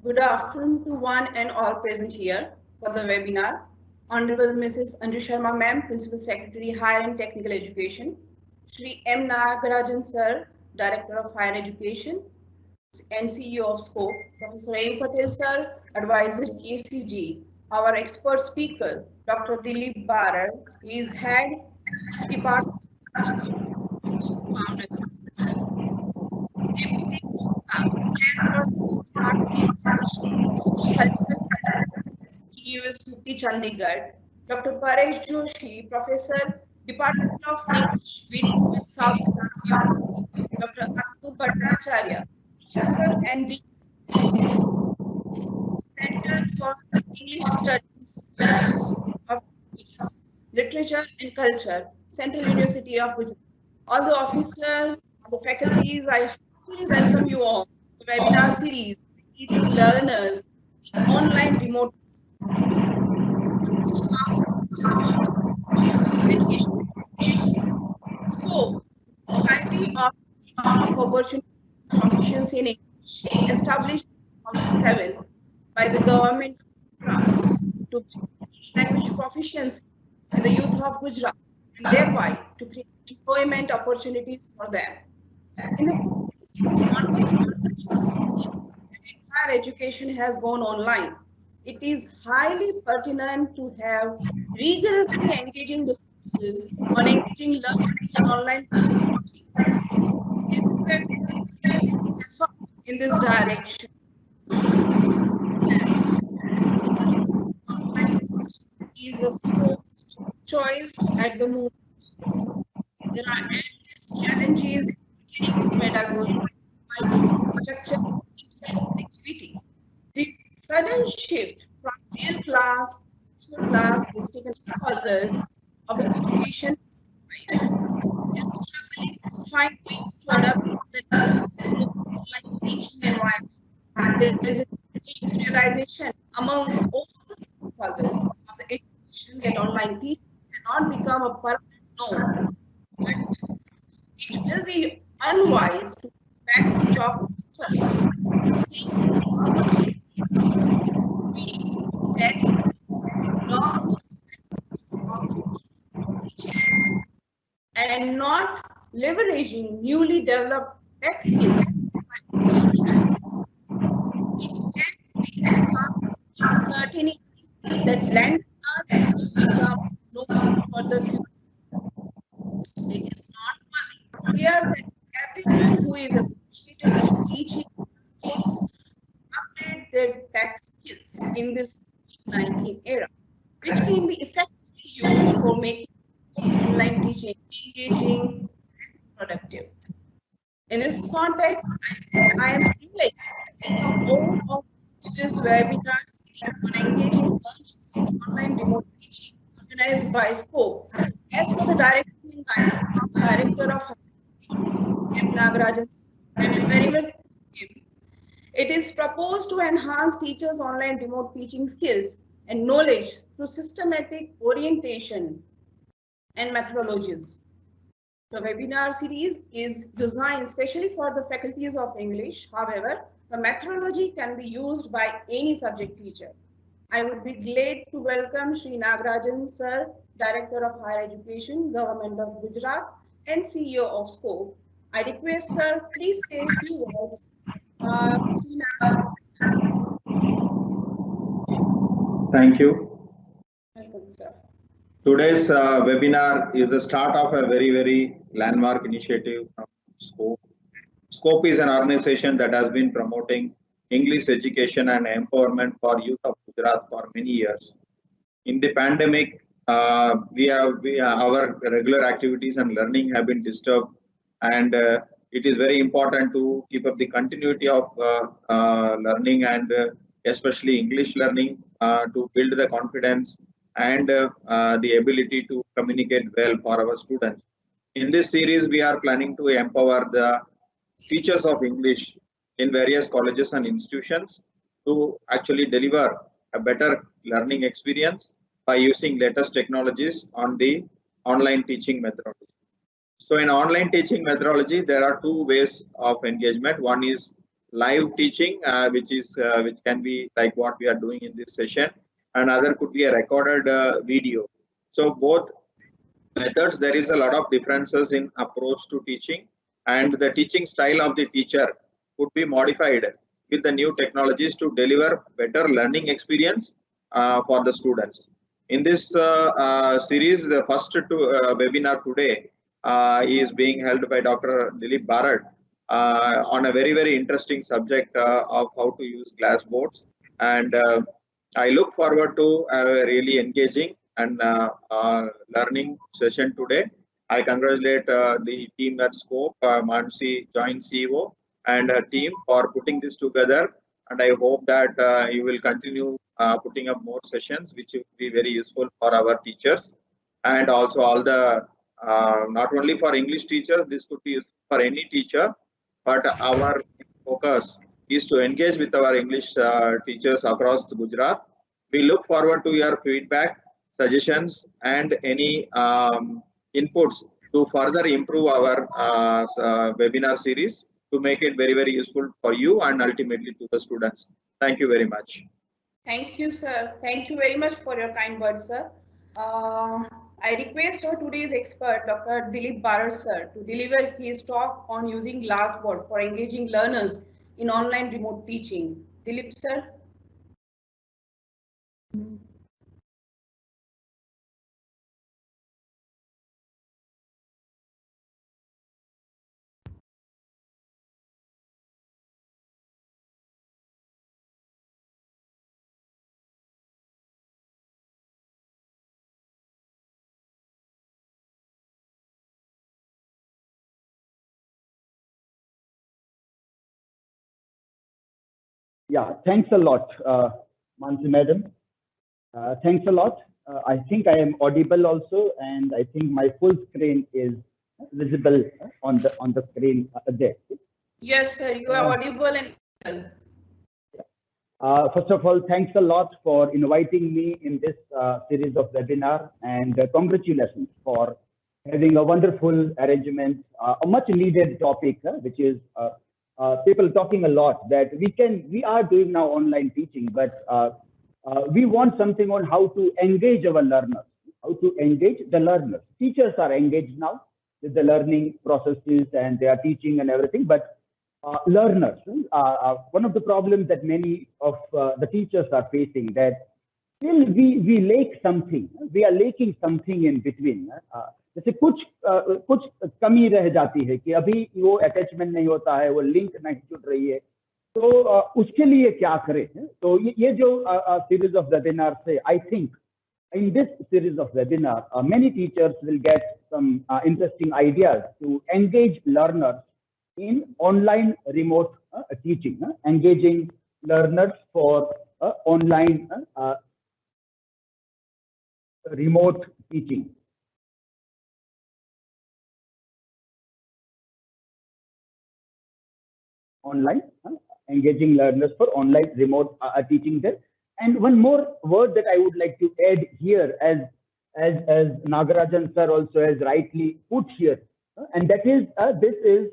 Good afternoon to one and all present here for the webinar. Honorable Mrs. Anju Sharma Ma'am, Principal Secretary, Higher and Technical Education. Shri M. Nagarajan Sir, Director of Higher Education and CEO of SCOPE. Professor A. Patel Sir, Advisor KCG. Our expert speaker, Dr. Dilip Barar, is Head of Department of Deputy Chairperson, Cultural University Chandigarh, Dr. Paresh Joshi, Professor, Department of English, Vietnam, South University, Dr. Atu Bhattacharya, Professor and Dean, Center for English Studies of Literature and Culture, Central University of Gujarat. All the officers, the faculties, I heartily welcome you all to the webinar series, Teaching Learners in Online Remote Education. So, Society of Opportunity Proficiency in English, established in 2007 by the government of Gujarat to build language proficiency in the youth of Gujarat and thereby to create employment opportunities for them. In the context higher education has gone online, it is highly pertinent to have rigorously engaging discourses on engaging learners in online teaching. This effort in this direction is a first choice at the moment. There are endless challenges getting pedagogy, structure, activity. This sudden shift from real class to virtual class has taken scholars of education by surprise. They are struggling to find ways to adapt the new online teaching environment. There is a realization among all the scholars of the education that online teaching cannot become a permanent norm, but it will be unwise to go back to chalk that normal and not leveraging newly developed tech skills. Certainty that blend will become known for the future. It is not clear that everyone who is associated with teaching must upgrade their tech skills in this COVID-19 era, which can be effectively used for making online teaching engaging and productive. In this context, I am privileged to welcome all of this webinar series on engaging learners in online remote teaching organized by SCOPE as per the direction and guidance of Director of Higher Education, M. Nagarajan. I am very much it is proposed to enhance teachers' online remote teaching skills and knowledge through systematic orientation and methodologies. The webinar series is designed especially for the faculties of English. However, the methodology can be used by any subject teacher. I would be glad to welcome Sri Nagarajan Sir, Director of Higher Education, Government of Gujarat, and CEO of SCOPE. I request Sir, please say a few words. Thank you. Welcome, sir. Today's webinar is the start of a very landmark initiative from SCOPE. SCOPE is an organization that has been promoting English education and empowerment for youth of Gujarat for many years. In the pandemic, our regular activities and learning have been disturbed, and it is very important to keep up the continuity of learning and especially English learning to build the confidence and the ability to communicate well for our students. In this series, we are planning to empower the teachers of English in various colleges and institutions to actually deliver a better learning experience by using latest technologies on the online teaching methodology. So in online teaching methodology, there are two ways of engagement. One is live teaching, which can be like what we are doing in this session, and other could be a recorded video. So both methods, there is a lot of differences in approach to teaching, and the teaching style of the teacher could be modified with the new technologies to deliver better learning experience for the students. In this series, the first webinar today is being held by Dr. Dilip Bharat on a very interesting subject of how to use glass boards, and I look forward to a really engaging and learning session today. I congratulate the team at Scope, Mansi, joint CEO, and team for putting this together. And I hope that you will continue putting up more sessions, which will be very useful for our teachers, and also all the not only for English teachers. This could be useful for any teacher, but our focus is to engage with our English teachers across Gujarat. We look forward to your feedback, suggestions, and any inputs to further improve our webinar series to make it very useful for you and ultimately to the students. Thank you very much. Thank you, sir. Thank you very much for your kind words, sir. I request our today's expert, Dr. Dilip Bharat, sir, to deliver his talk on using Glassboard for engaging learners in online remote teaching. Dilip, sir. Yeah, thanks a lot, Mansi madam. Thanks a lot. I think I am audible also, and I think my full screen is visible on the screen there. Yes, sir. You are audible and. First of all, thanks a lot for inviting me in this series of webinar, and congratulations for having a wonderful arrangement, a much needed topic, which is people talking a lot that we are doing now online teaching, but we want something on how to engage our learners, how to engage the learners. Teachers are engaged now with the learning processes and they are teaching and everything, but learners, one of the problems that many of the teachers are facing, that still we lack something, we are lacking something in between. जैसे कुछ कमी रह जाती है कि अभी वो attachment नहीं होता है, वो लिंक नहीं जुड़ रही है, तो उसके लिए क्या करें. तो ये जो सीरीज ऑफ वेबिनार से, I think in this series of webinar, many teachers will get some interesting ideas to engage learners in online remote teaching, engaging learners for online remote teaching. Online, engaging learners for online remote teaching there. And one more word that I would like to add here, as Nagarajan sir also has rightly put here, and that is this is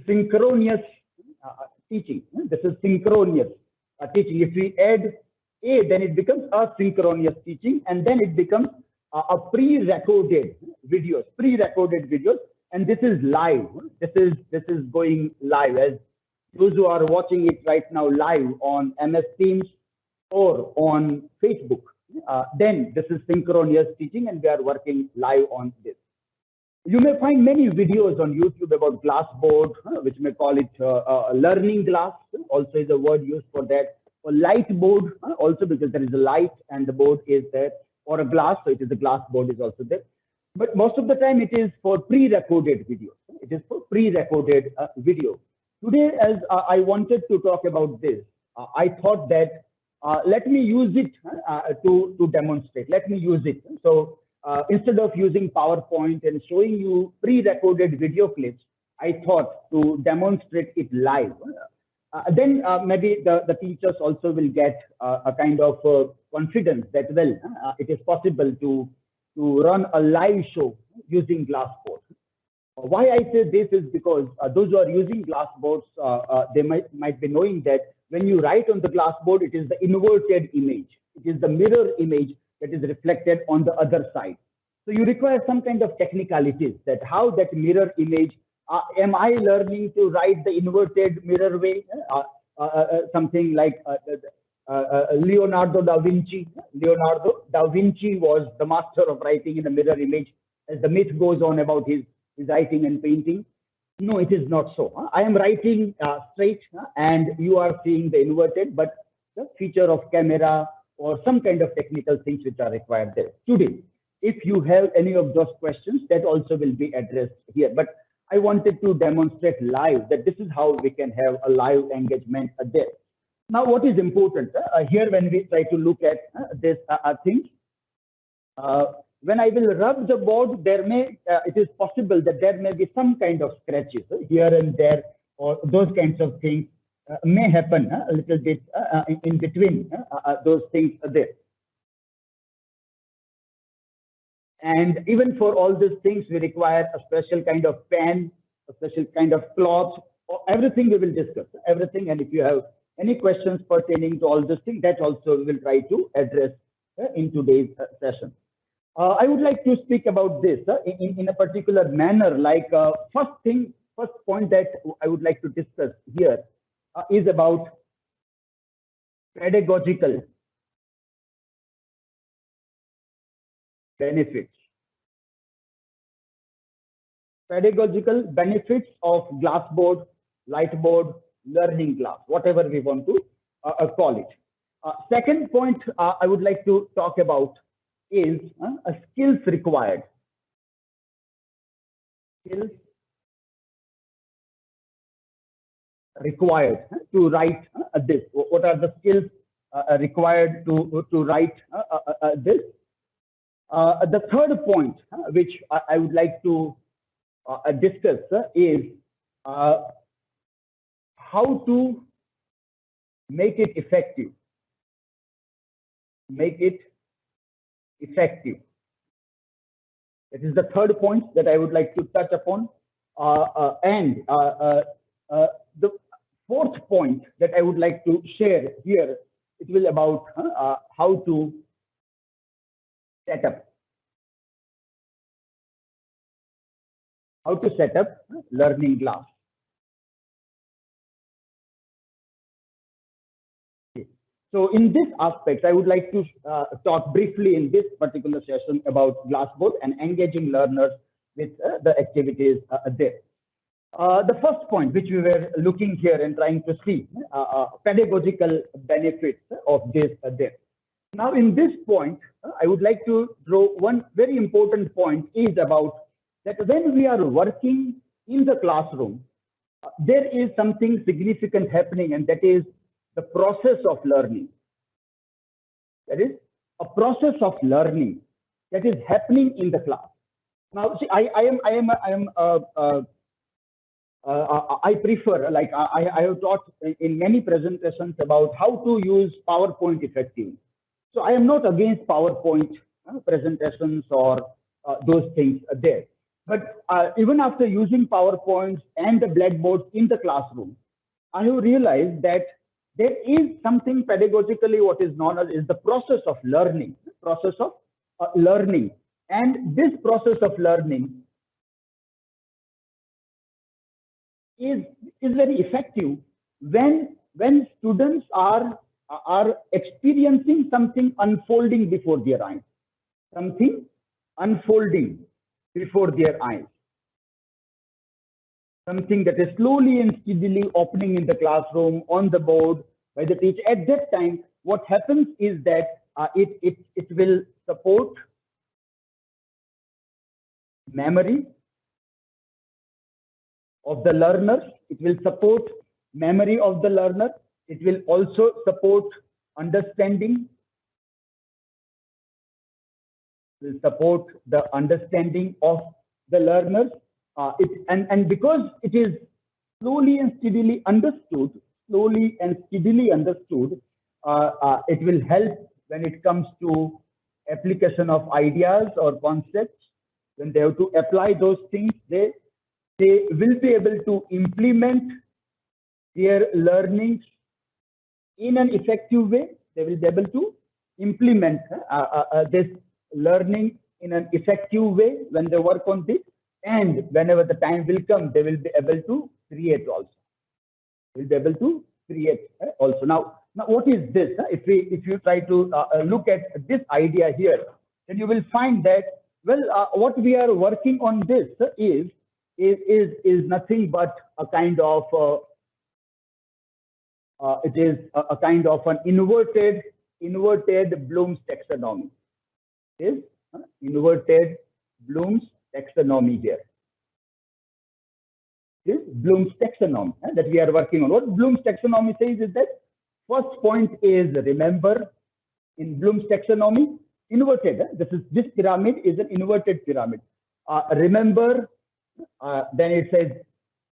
synchronous teaching. This is synchronous teaching. If we add a, then it becomes asynchronous teaching, and then it becomes a pre-recorded videos, and this is live. This is going live, as those who are watching it right now live on MS Teams or on Facebook. Then this is synchronous teaching, and we are working live on this. You may find many videos on YouTube about Glassboard, which may call it learning glass, also is a word used for that, or light board, also because there is a light and the board is there, or a glass, so it is the glass board is also there. But most of the time it is for pre-recorded videos. It is for pre-recorded video. Today, as I wanted to talk about this, I thought that let me use it to demonstrate. Let me use it. So instead of using PowerPoint and showing you pre-recorded video clips, I thought to demonstrate it live. Then maybe the teachers also will get a kind of confidence that, well, it is possible to run a live show using Glassboard. Why I say this is because those who are using glassboards, they might be knowing that when you write on the glassboard, it is the inverted image. It is the mirror image that is reflected on the other side. So you require some kind of technicalities that how that mirror image, am I learning to write the inverted mirror way? Something like Leonardo da Vinci. Leonardo da Vinci was the master of writing in a mirror image, as the myth goes on about his writing and painting. No, it is not so. I am writing straight and you are seeing the inverted, but the feature of camera or some kind of technical things which are required there. Today, if you have any of those questions, that also will be addressed here. But I wanted to demonstrate live that this is how we can have a live engagement there. Now, what is important here when we try to look at this thing, when I will rub the board, it is possible that there may be some kind of scratches here and there, or those kinds of things may happen a little bit in between those things there. And even for all these things, we require a special kind of pen, a special kind of cloth, or everything we will discuss, everything. And if you have any questions pertaining to all these things, that also we will try to address in today's session. I would like to speak about this in a particular manner. Like first point that I would like to discuss here is about pedagogical benefits. Pedagogical benefits of Glassboard, Lightboard, learning glass, whatever we want to call it. Second point I would like to talk about is skills required. Skills required to write this. What are the skills required to write this? The third point which I would like to discuss is how to make it effective. Make it effective. That is the third point that I would like to touch upon. And the fourth point that I would like to share here, it will about how to set up. How to set up learning glass. So in this aspect, I would like to talk briefly in this particular session about Glassboard and engaging learners with the activities there. The first point which we were looking here and trying to see, pedagogical benefits of this there. Now in this point, I would like to draw one very important point is about that when we are working in the classroom, there is something significant happening, and that is the process of learning. That is a process of learning that is happening in the class. Now, see, I prefer, like I have taught in many presentations about how to use PowerPoint effectively. So I am not against PowerPoint presentations or those things there. But even after using PowerPoints and the blackboards in the classroom, I have realized that there is something pedagogically what is known as is the process of learning, and this process of learning is very effective when students are experiencing something unfolding before their eyes, something unfolding before their eyes. Something that is slowly and steadily opening in the classroom, on the board, by the teacher. At that time, what happens is that it will support memory of the learner. It will support memory of the learner. It will also support understanding. It will support the understanding of the learners. And because it is slowly and steadily understood, it will help when it comes to application of ideas or concepts. When they have to apply those things, they they will be able to implement their learnings in an effective way. They will be able to implement this learning in an effective way when they work on this, and whenever the time will come, they will be able to create also. Will be able to create also. Now what is this? If you try to look at this idea here, then you will find that, well, what we are working on this is nothing but a kind of it is a kind of an inverted Bloom's taxonomy. Is inverted Bloom's taxonomy here. This Bloom's taxonomy that we are working on. What Bloom's taxonomy says is that first point is remember. In Bloom's taxonomy, inverted. This pyramid is an inverted pyramid. Remember. Then it says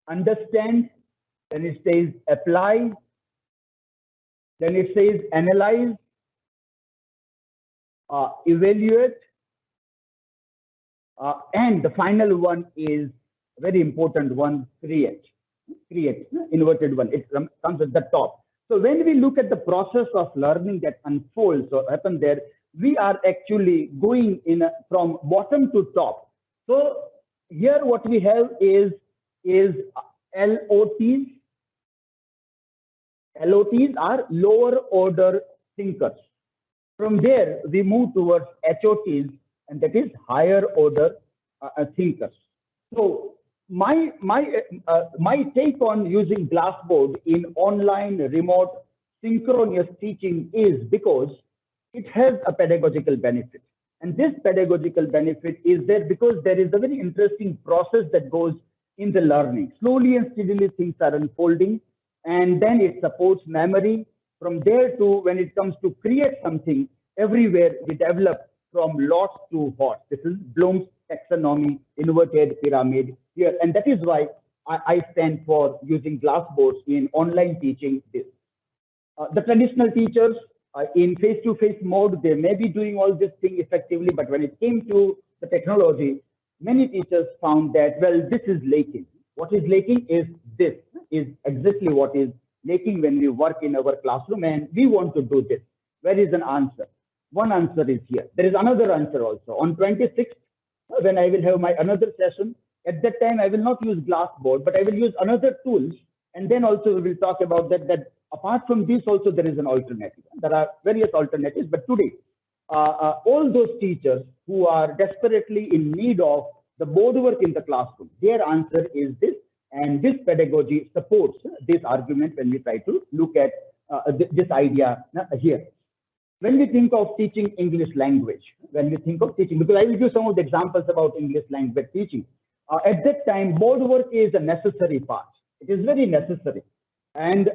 understand. Then it says apply. Then it says analyze, evaluate, and the final one is very important one, create, inverted one. It comes at the top. So when we look at the process of learning that unfolds or happen there, we are actually going from bottom to top. So here what we have is LOTs. LOTs are lower order thinkers. From there, we move towards HOTs, and that is higher order thinkers. So my take on using Blackboard in online, remote, synchronous teaching is because it has a pedagogical benefit. And this pedagogical benefit is there because there is a very interesting process that goes in the learning. Slowly and steadily things are unfolding, and then it supports memory. From there to when it comes to create something, everywhere we develop from lots to hot. This is Bloom's taxonomy, inverted pyramid here. And that is why I stand for using Blackboards in online teaching this. The traditional teachers in face-to-face mode, they may be doing all this thing effectively, but when it came to the technology, many teachers found that, well, this is lacking. What is lacking is this, is exactly what is lacking when we work in our classroom, and we want to do this. Where is an answer? One answer is here. There is another answer also. On 26th, when I will have my another session, at that time, I will not use Blackboard, but I will use another tools. And then also we will talk about that apart from this also there is an alternative. There are various alternatives, but today, all those teachers who are desperately in need of the board work in the classroom, their answer is this, and this pedagogy supports this argument when we try to look at this idea here. When we think of teaching English language, because I will give some of the examples about English language teaching. At that time, board work is a necessary part. It is very necessary. And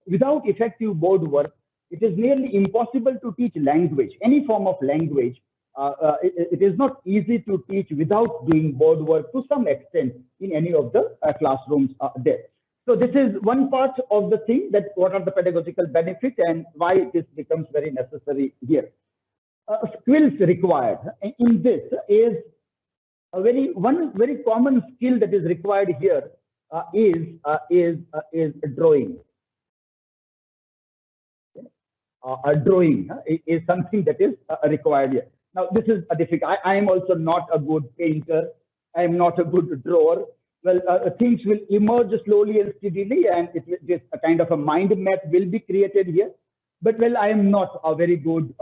without effective board work, it is nearly impossible to teach language, any form of language. It is not easy to teach without doing board work to some extent in any of the classrooms there. So this is one part of the thing, that what are the pedagogical benefits and why this becomes very necessary here. Skills required in this is one very common skill that is required here is drawing. Drawing is something that is required here. Now this is a difficult. I am also not a good painter. I am not a good drawer. Well, things will emerge slowly and steadily, and this a kind of a mind map will be created here. But well, I am not a very good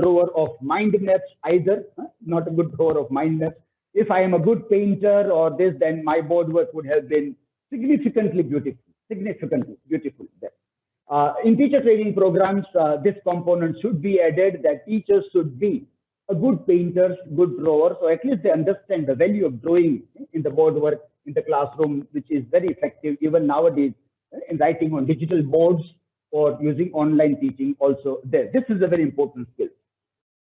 drawer of mind maps either. Not a good drawer of mind maps. If I am a good painter or this, then my board work would have been significantly beautiful. There. In teacher training programs, this component should be added, that teachers should be a good painters, good drawers, so at least they understand the value of drawing in the board work in the classroom, which is very effective even nowadays in writing on digital boards or using online teaching also there. This is a very important skill.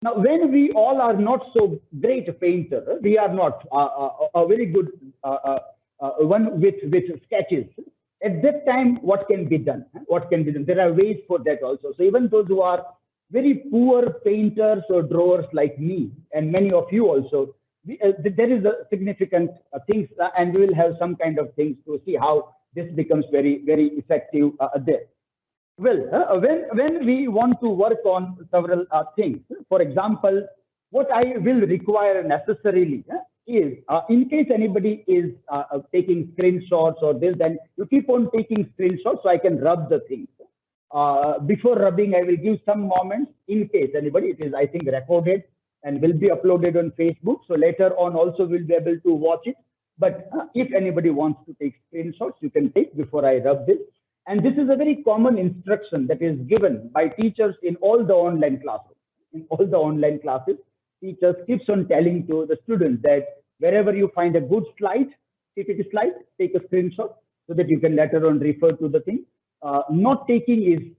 Now, when we all are not so great a painter, we are not a very good one with sketches. At that time, what can be done? What can be done? There are ways for that also. So even those who are very poor painters or drawers like me, and many of you also, there is a significant things, and we will have some kind of things to see how this becomes very, very effective there. Well, when we want to work on several things, for example, what I will require necessarily is, in case anybody is taking screenshots or this, then you keep on taking screenshots so I can rub the things. Before rubbing, I will give some moments in case anybody, it is, I think, recorded and will be uploaded on Facebook. So later on also we'll be able to watch it. But if anybody wants to take screenshots, you can take before I rub this. And this is a very common instruction that is given by teachers in all the online classes. In all the online classes, teachers keeps on telling to the students that wherever you find a good slide, PPT slide, take a screenshot so that you can later on refer to the thing. Not taking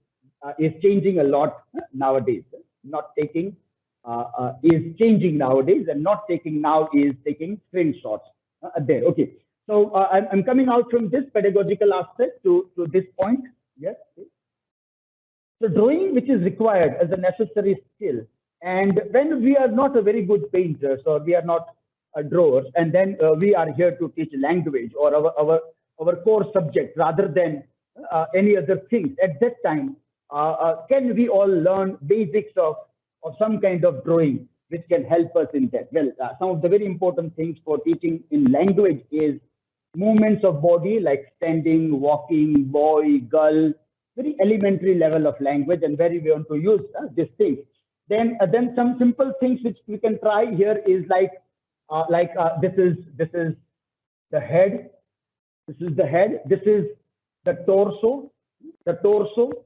is changing a lot nowadays. Not taking is changing nowadays, and not taking now is taking screenshots there. Okay. So I'm coming out from this pedagogical aspect to this point. Yes. So drawing, which is required as a necessary skill, and when we are not a very good painters or we are not drawers, and then we are here to teach language or our core subject rather than any other things. At that time, can we all learn basics of some kind of drawing which can help us in that? Well, some of the very important things for teaching in language is movements of body like standing, walking, boy, girl, very elementary level of language, and where we want to use these things. Then some simple things which we can try here is like this is the head. This is the head. This is the torso. The torso.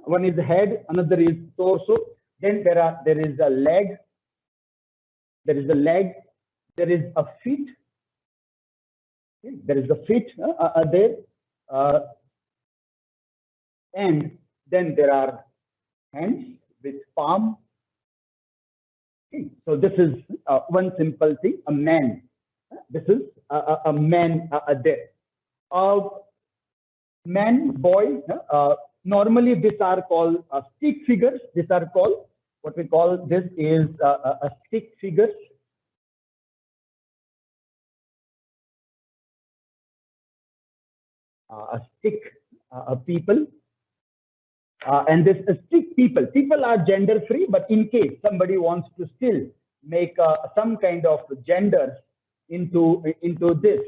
One is the head. Another is torso. Then there is a leg. There is a leg. There is a feet. Okay. There is a feet there. And then there are hands with palm. Okay. So this is one simple thing, a man. This is a man there. Man, boy, normally these are called stick figures. These are called, what we call this is a stick figures. A stick people. And this stick people are gender free, but in case somebody wants to still make some kind of gender into this,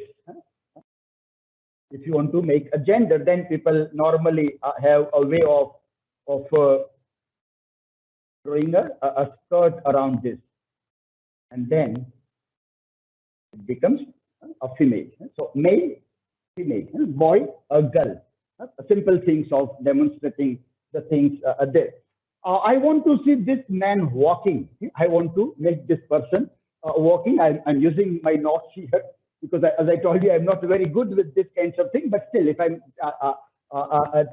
if you want to make a gender, then people normally have a way of drawing a skirt around this, and then it becomes a female. So male, female, boy, a girl. Simple things of demonstrating the things there. I want to see this man walking. I want to make this person walking. I'm using my notes here because as I told you, I'm not very good with this kinds of thing. But still, if I'm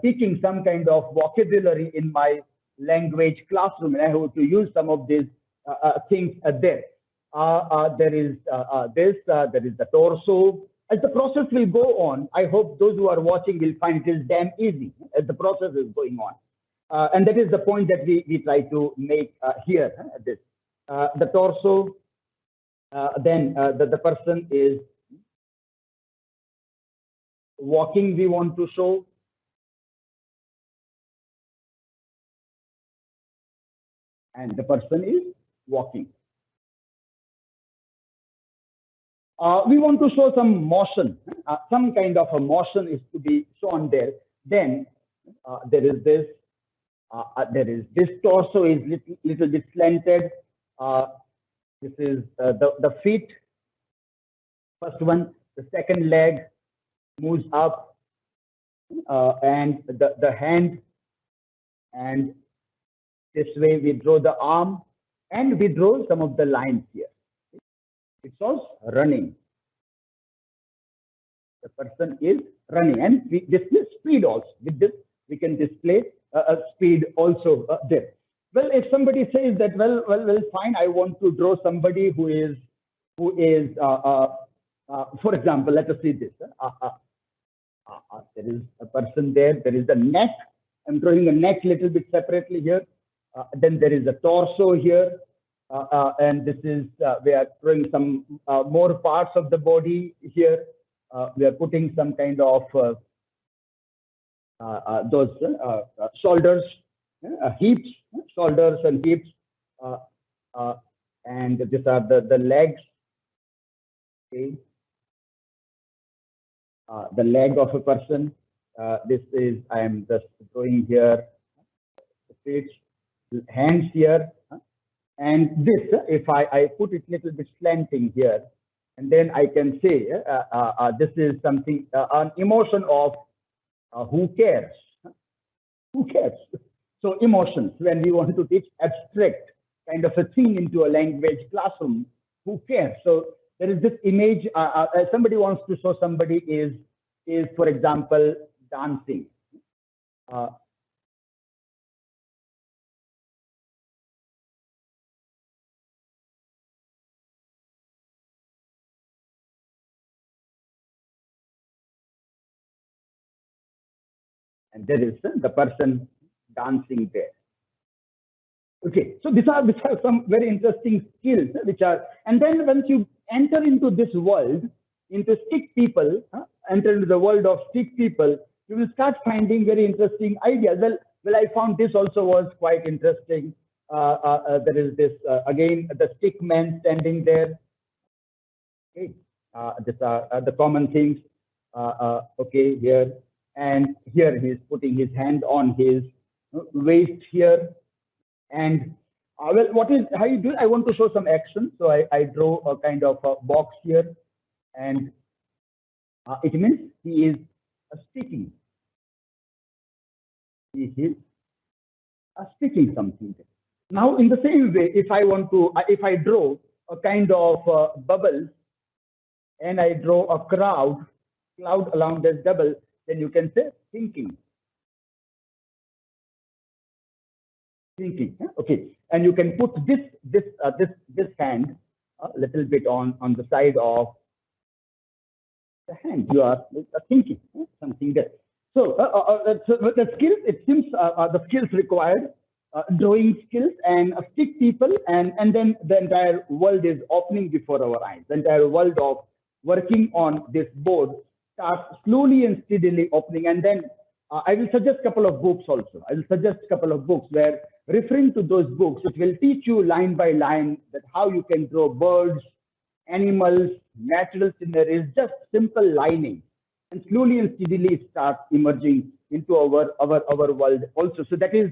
teaching some kind of vocabulary in my language classroom, and I have to use some of these things there. There is this. There is the torso. As the process will go on, I hope those who are watching will find it is damn easy as the process is going on. And that is the point that we try to make here. This the torso, then the person is walking, we want to show. And the person is walking. We want to show some motion, some kind of a motion is to be shown there. Then there is this torso is little bit slanted. This is the feet. First one, the second leg moves up, and the hand, and this way we draw the arm, and we draw some of the lines here. It shows running. The person is running, and we display speed also. With this, we can display a speed also there. Well, if somebody says that, well, fine, I want to draw somebody who is, for example, let us see this. There is a person there. There is the neck. I'm drawing the neck a little bit separately here. Then there is the torso here. and this is, we are throwing some more parts of the body here. We are putting some kind of those shoulders, hips, shoulders and hips, and these are the legs. Okay. The leg of a person. This is, I am just drawing here, feet, hands here. And this, if I put it little bit slanting here, and then I can say this is something, an emotion of who cares? Who cares? So emotions, when we want to teach abstract kind of a thing into a language classroom, who cares? So there is this image, somebody wants to show somebody is for example, dancing. And there is the person dancing there. Okay, so these are some very interesting skills which are, and then once you enter into this world, into stick people, enter into the world of stick people, you will start finding very interesting ideas. Well, I found this also was quite interesting. There is this, again, the stick man standing there. Okay, these are the common things. Okay, here. And here he is putting his hand on his waist here. And well, how you do? I want to show some action. So I draw a kind of a box here, and it means he is speaking. He is speaking something. Now, in the same way, if I want to, if I draw a kind of bubble, and I draw a cloud along this double, then you can say thinking. Thinking. Okay, and you can put this hand a little bit on the side of the hand. You are thinking something there. So the skills, it seems the skills required, drawing skills and stick people, and then the entire world is opening before our eyes. The entire world of working on this board starts slowly and steadily opening. And then I will suggest a couple of books also. I will suggest a couple of books where, referring to those books, it will teach you line by line that how you can draw birds, animals, natural sceneries, just simple lining, and slowly and steadily start emerging into our world also. So that is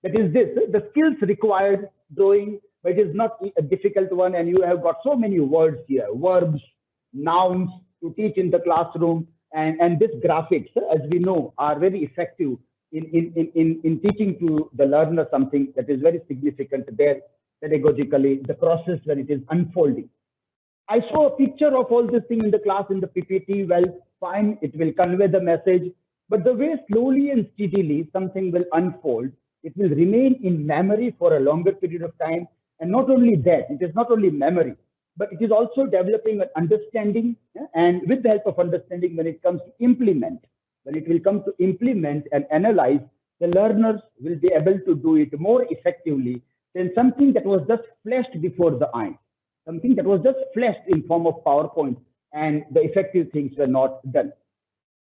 this, the skills required drawing, but it is not a difficult one. And you have got so many words here, verbs, nouns to teach in the classroom, and this graphics, as we know, are very effective in teaching to the learner something that is very significant there pedagogically, the process when it is unfolding. I saw a picture of all this thing in the class in the PPT. Well, fine, it will convey the message, but the way slowly and steadily something will unfold, it will remain in memory for a longer period of time. And not only that, it is not only memory, but it is also developing an understanding, and with the help of understanding, when it comes to implement, when it will come to implement and analyze, the learners will be able to do it more effectively than something that was just flashed before the eye, something that was just flashed in form of PowerPoint, and the effective things were not done.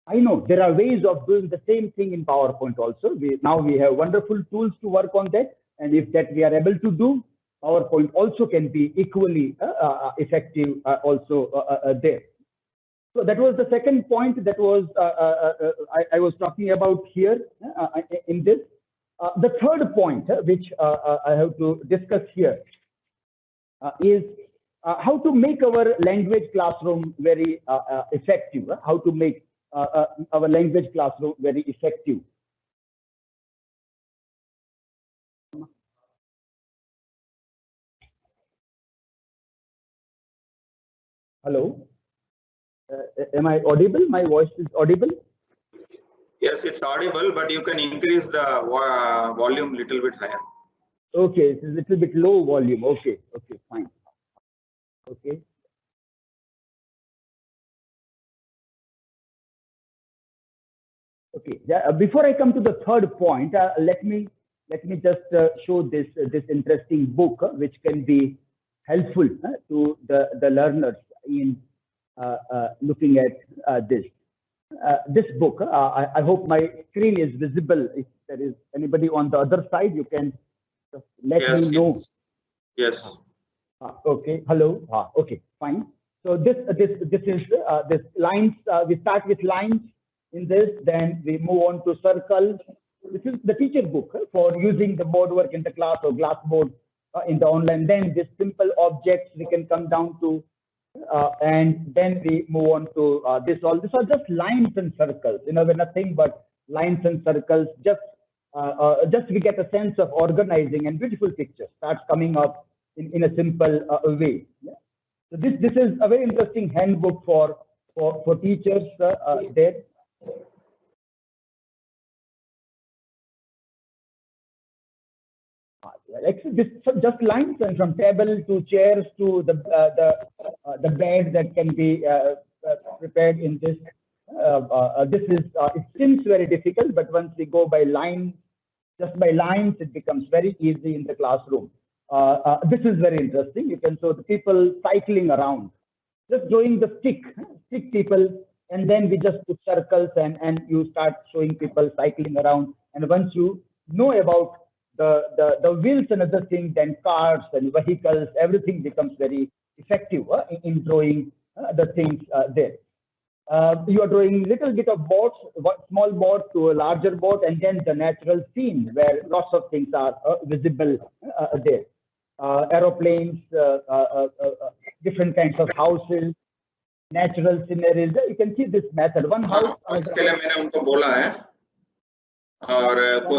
I know there are ways of doing the same thing in PowerPoint also. Now we have wonderful tools to work on that, and if that we are able to do, PowerPoint also can be equally effective also there. So that was the second point that was I was talking about here in this. The third point which I have to discuss here is how to make our language classroom very effective. How to make our language classroom very effective. Hello, am I audible? My voice is audible? Yes, it's audible, but you can increase the volume little bit higher. Okay, it's a little bit low volume. Okay, okay, fine. Okay. Okay, before I come to the third point, let me let me just show this interesting book, which can be helpful to the learners in looking at this book. I hope my screen is visible. If there is anybody on the other side, you can just let me know. Yes. Okay. Hello. Okay. Fine. So this is this lines. We start with lines in this, then we move on to circles. This is the teacher book for using the board work in the class or glassboard in the online. Then this simple objects we can come down to, and then we move on to this. All these are just lines and circles. You know, we're nothing but lines and circles. Just we get a sense of organizing, and beautiful pictures starts coming up in a simple way. Yeah? So this is a very interesting handbook for teachers there. This just lines, and from table to chairs to the bed that can be prepared in this. It seems very difficult, but once we go by lines, just by lines, it becomes very easy in the classroom. This is very interesting. You can show the people cycling around, just drawing the stick people, and then we just put circles and you start showing people cycling around. And once you know about the wheels and other things, then cars and vehicles, everything becomes very effective in drawing the things there. You are drawing little bit of boats, small boat to a larger boat, and then the natural scene where lots of things are visible there. Aeroplanes, different kinds of houses, natural sceneries. You can see this method. One house. इसके लिए मैंने उनको बोला है, और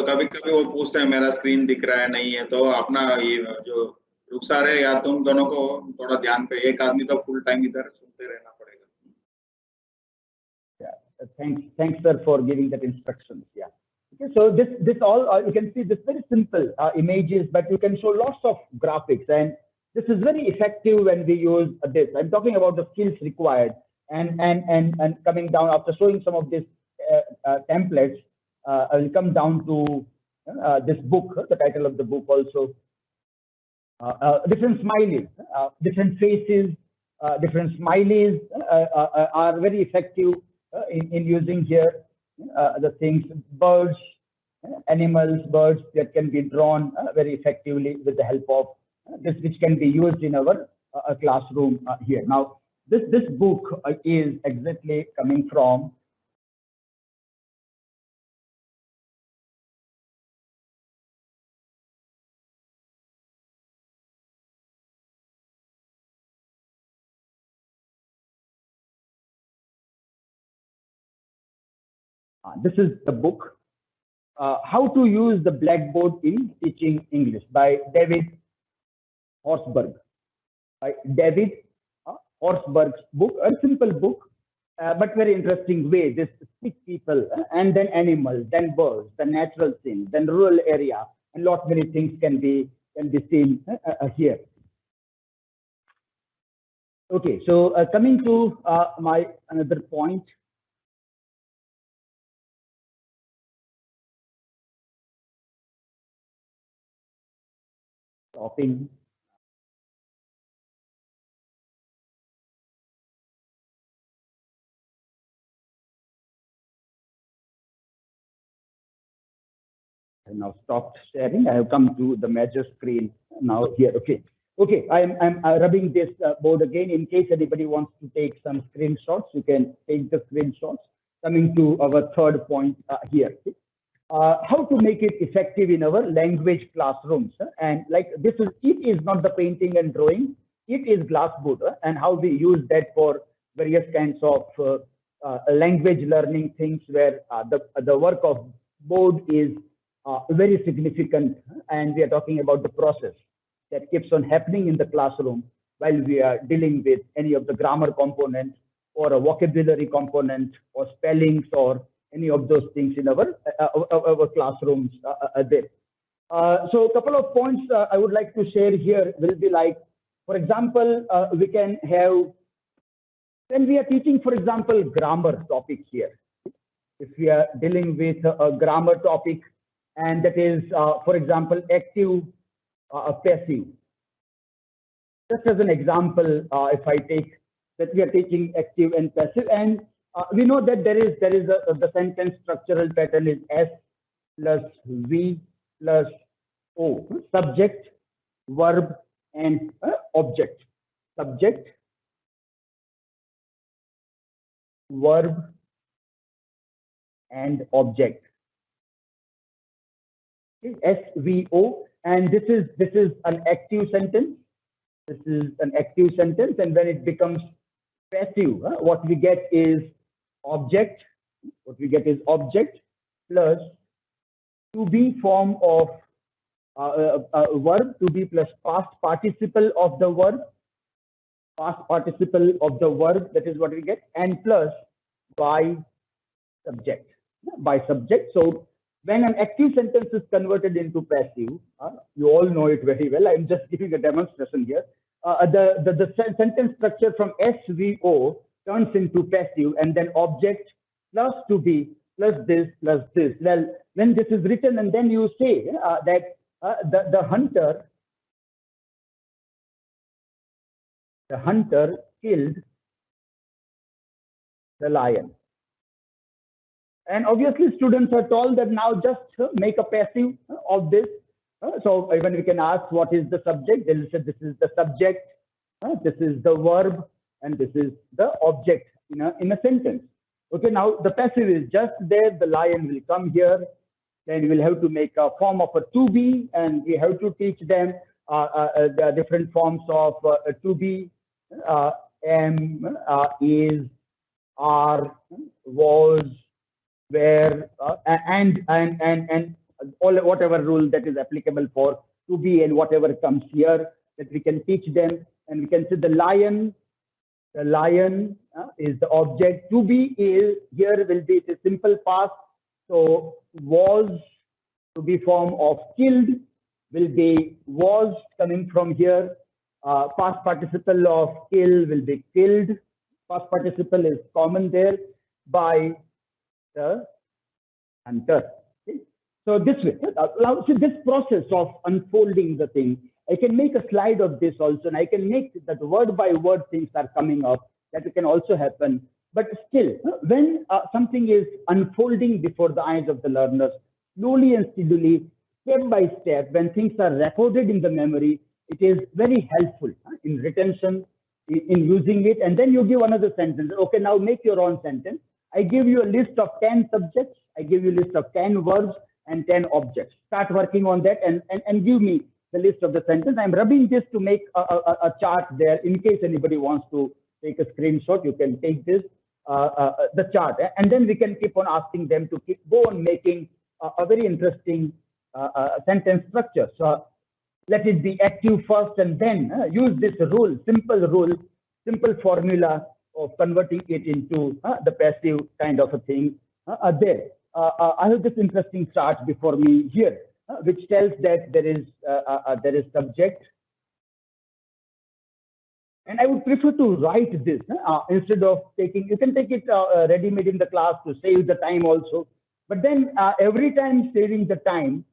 कभी-कभी वो पूछते हैं मेरा स्क्रीन दिख रहा है नहीं है, तो अपना ये जो रुखसार है या तुम दोनों को थोड़ा ध्यान पे, एक आदमी तो फुल टाइम इधर सुनते रहना पड़ेगा. Thanks sir for giving that instructions. Yeah. Okay, so this all you can see this very simple images, but you can show lots of graphics, and this is very effective when we use this. I'm talking about the skills required, and coming down after showing some of these templates, I will come down to this book. The title of the book also. Different smileys, different faces, different smileys are very effective in using here the things, birds, animals, birds that can be drawn very effectively with the help of this, which can be used in our classroom here. Now, this book is exactly coming from this is the book, How to Use the Blackboard in Teaching English by David Horsburgh. By David Horsburgh's book, a simple book, but very interesting way. This stick people, and then animals, then birds, the natural scenes, then rural area, and lot many things can be seen here. Okay, so coming to my another point. Stopping. I now stopped sharing. I have come to the major screen now here. Okay. I'm rubbing this board again in case anybody wants to take some screenshots. You can take the screenshots. Coming to our third point here. How to make it effective in our language classrooms, and like it is not the painting and drawing, it is glassboard, and how we use that for various kinds of language learning things, where the work of board is very significant, and we are talking about the process that keeps on happening in the classroom while we are dealing with any of the grammar component or a vocabulary component or spellings or any of those things in our classrooms there. So a couple of points I would like to share here will be like, for example, we can have, when we are teaching, for example, grammar topics here, if we are dealing with a grammar topic, and that is, for example, active, passive. Just as an example, if I take that we are teaching active and passive, and we know that there is the sentence structural pattern is S plus V plus O, subject, verb, and object. Subject, verb, and object. SVO, and this is an active sentence. This is an active sentence, and when it becomes passive, what we get is object. What we get is object plus to be form of verb, to be plus past participle of the verb, past participle of the verb. That is what we get, and plus by subject, by subject. So when an active sentence is converted into passive, you all know it very well. I'm just giving a demonstration here. The sentence structure from SVO turns into passive, and then object plus to be plus this plus this. Well, when this is written, and then you say that the hunter killed the lion. And obviously, students are told that now just make a passive of this. So even we can ask what is the subject. They'll say this is the subject, this is the verb, and this is the object in a sentence. Okay, now the passive is just there. The lion will come here. Then we'll have to make a form of a to be, and we have to teach them the different forms of to be, am, is, are, was, where, and all whatever rule that is applicable for to be and whatever comes here, that we can teach them. And we can say the lion is the object. To be is here will be the simple past. So was, to be form of killed, will be was coming from here. Past participle of kill will be killed. Past participle is common there. By the hunter. Okay. So this way, now see this process of unfolding the thing, I can make a slide of this also, and I can make that word by word things are coming up. That can also happen. But still, when something is unfolding before the eyes of the learners, slowly and steadily, step by step, when things are recorded in the memory, it is very helpful in retention, in using it. And then you give another sentence. Okay, now make your own sentence. I give you a list of 10 subjects. I give you a list of 10 verbs and 10 objects. Start working on that and give me the list of the sentence. I'm rubbing this to make a chart there. In case anybody wants to take a screenshot, you can take this, the chart. And then we can keep on asking them to go on making a very interesting sentence structure. So let it be active first, and then use this rule, simple formula of converting it into the passive kind of a thing there. I have this interesting chart before me here, which tells that there is subject, and I would prefer to write this instead of taking. You can take it ready-made in the class to save the time also, but then every time saving the time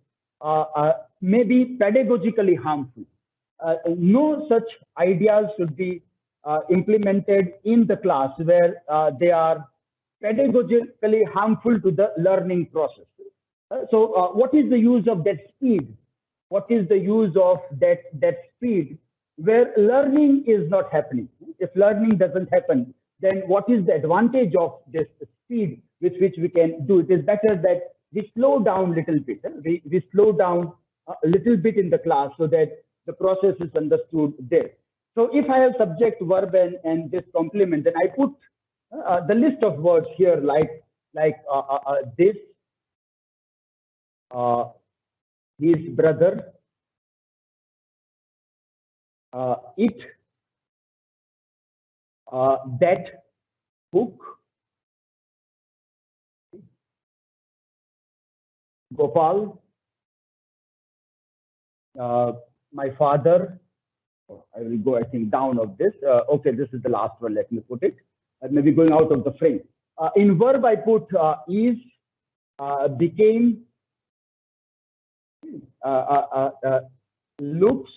may be pedagogically harmful. No such ideas should be implemented in the class where they are pedagogically harmful to the learning process. So what is the use of that speed? What is the use of that speed where learning is not happening? If learning doesn't happen, then what is the advantage of this speed with which we can do? It is better that we slow down a little bit. We slow down a little bit in the class so that the process is understood there. So if I have subject, verb, and this complement, then I put the list of words here like this, his brother, it, that book, Gopal, my father. I will go, I think, down of this. Okay, this is the last one. Let me put it. Maybe going out of the frame. In verb, I put is, became, looks,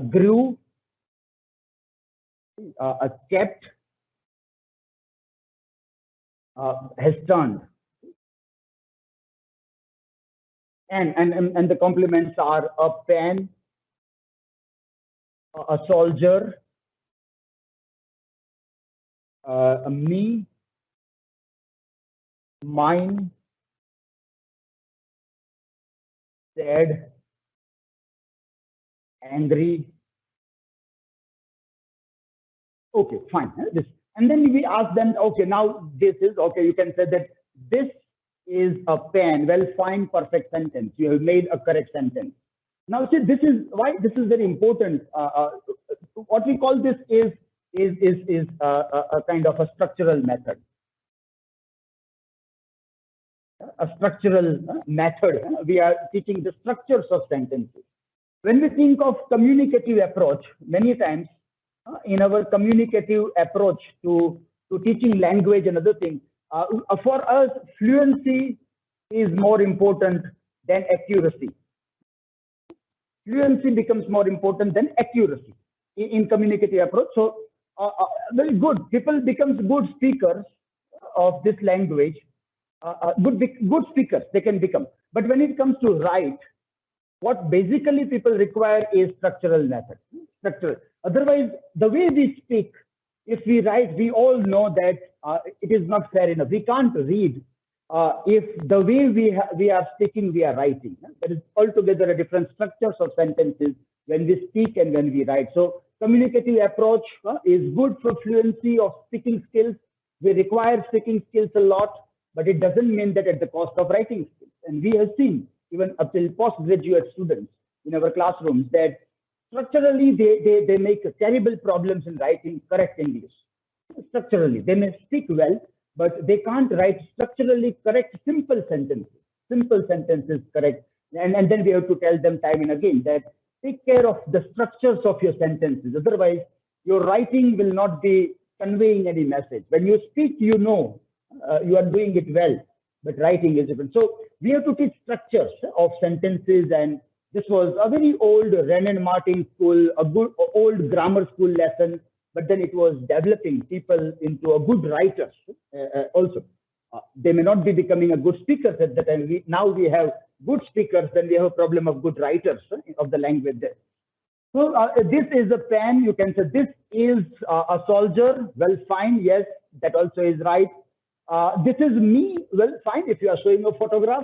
grew, kept, has turned. And the complements are a pen, a soldier, me, mine, sad, angry. Okay, fine. This, and then we ask them, okay, now this is, okay, you can say that this is a pen. Well, fine, perfect sentence. You have made a correct sentence. Now, see, this is why this is very important. What we call this is a kind of a structural method. A structural method. We are teaching the structures of sentences. When we think of communicative approach, many times in our communicative approach to teaching language and other things, for us, fluency is more important than accuracy. Fluency becomes more important than accuracy in communicative approach. So, very good. People becomes good speakers of this language. Good speakers they can become. But when it comes to write, what basically people require is structural method. Structural. Otherwise, the way we speak, if we write, we all know that it is not fair enough. We can't read if the way we are speaking, we are writing. There is altogether a different structures of sentences when we speak and when we write. So communicative approach is good for fluency of speaking skills. We require speaking skills a lot, but it doesn't mean that at the cost of writing skills. And we have seen even up till postgraduate students in our classrooms that structurally they make terrible problems in writing correct English. Structurally, they may speak well, but they can't write structurally correct simple sentences. Simple sentences correct. And then we have to tell them time and again that take care of the structures of your sentences. Otherwise, your writing will not be conveying any message. When you speak, you know you are doing it well, but writing is different. So we have to teach structures of sentences, and this was a very old Renan Martin school, a good old grammar school lesson, but then it was developing people into a good writers also. They may not be becoming a good speakers at the time. Now we have good speakers, then we have a problem of good writers of the language there. So this is a pen, you can say this is a soldier, well, fine, yes, that also is right. This is me, well, fine, if you are showing a photograph.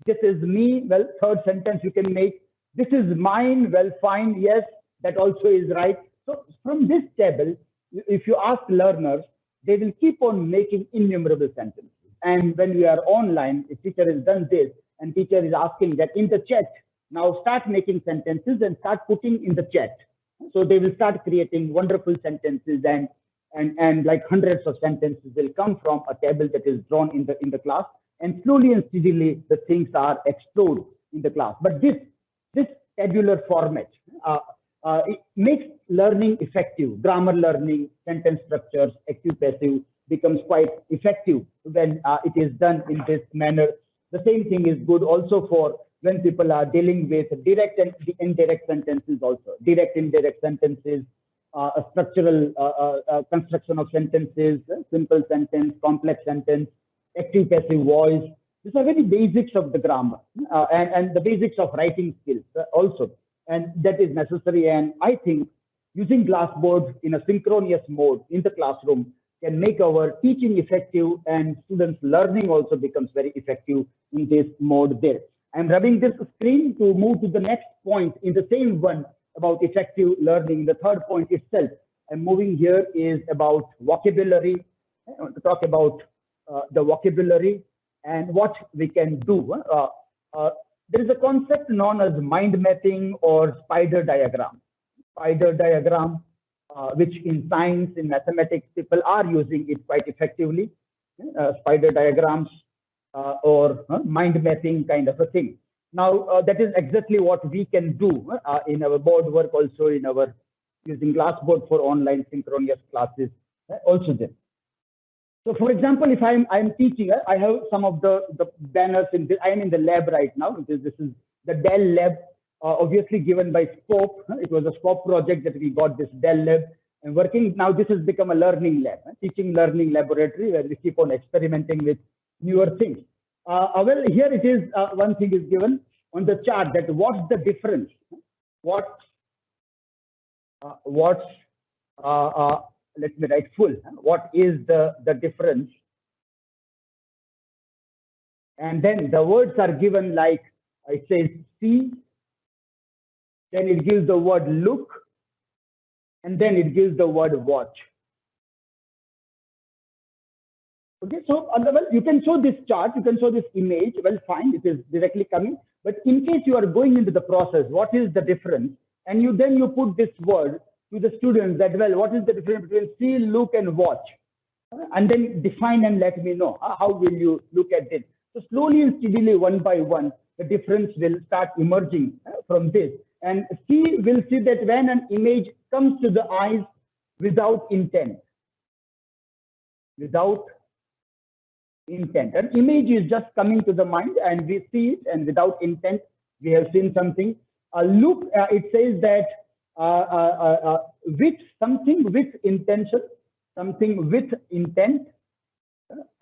This is me, well, third sentence you can make. This is mine, well, fine, yes, that also is right. So from this table, if you ask learners, they will keep on making innumerable sentences. And when we are online, if teacher has done this, and teacher is asking that in the chat, now start making sentences and start putting in the chat. So they will start creating wonderful sentences, and like hundreds of sentences will come from a table that is drawn in the class, and slowly and steadily the things are explored in the class. But this tabular format it makes learning effective. Grammar learning, sentence structures, active passive becomes quite effective when it is done in this manner. The same thing is good also for when people are dealing with direct and indirect sentences also. Direct, indirect sentences, a structural construction of sentences, simple sentence, complex sentence, active passive voice. These are very basics of the grammar and the basics of writing skills also. And that is necessary. And I think using Glassboard in a synchronous mode in the classroom can make our teaching effective, and students' learning also becomes very effective in this mode there. I'm rubbing this screen to move to the next point in the same one about effective learning. The third point itself I'm moving here is about vocabulary. I want to talk about the vocabulary and what we can do. There is a concept known as mind mapping or spider diagram. Spider diagram, which in science, in mathematics, people are using it quite effectively. Spider diagrams or mind mapping kind of a thing. Now, that is exactly what we can do in our board work, also in our using Glassboard for online synchronous classes also there. So for example, if I'm teaching, I have some of the banners in this. I am in the lab right now. This is the Dell lab, obviously given by SCOPE. It was a SCOPE project that we got this Dell lab and working. Now this has become a learning lab, teaching learning laboratory where we keep on experimenting with newer things. Well, here it is. One thing is given on the chart that what's the difference? Let me write full. What is the difference? And then the words are given like it says see, then it gives the word look, and then it gives the word watch. Okay, so well, you can show this chart, you can show this image. Well, fine, it is directly coming. But in case you are going into the process, what is the difference? And you put this word to the students that, well, what is the difference between see, look, and watch? And then define and let me know. How will you look at it? So slowly and steadily, one by one, the difference will start emerging from this. And see will see that when an image comes to the eyes without intent. Without intent. An image is just coming to the mind and we see it, and without intent, we have seen something. Look, it says that with something with intention, something with intent,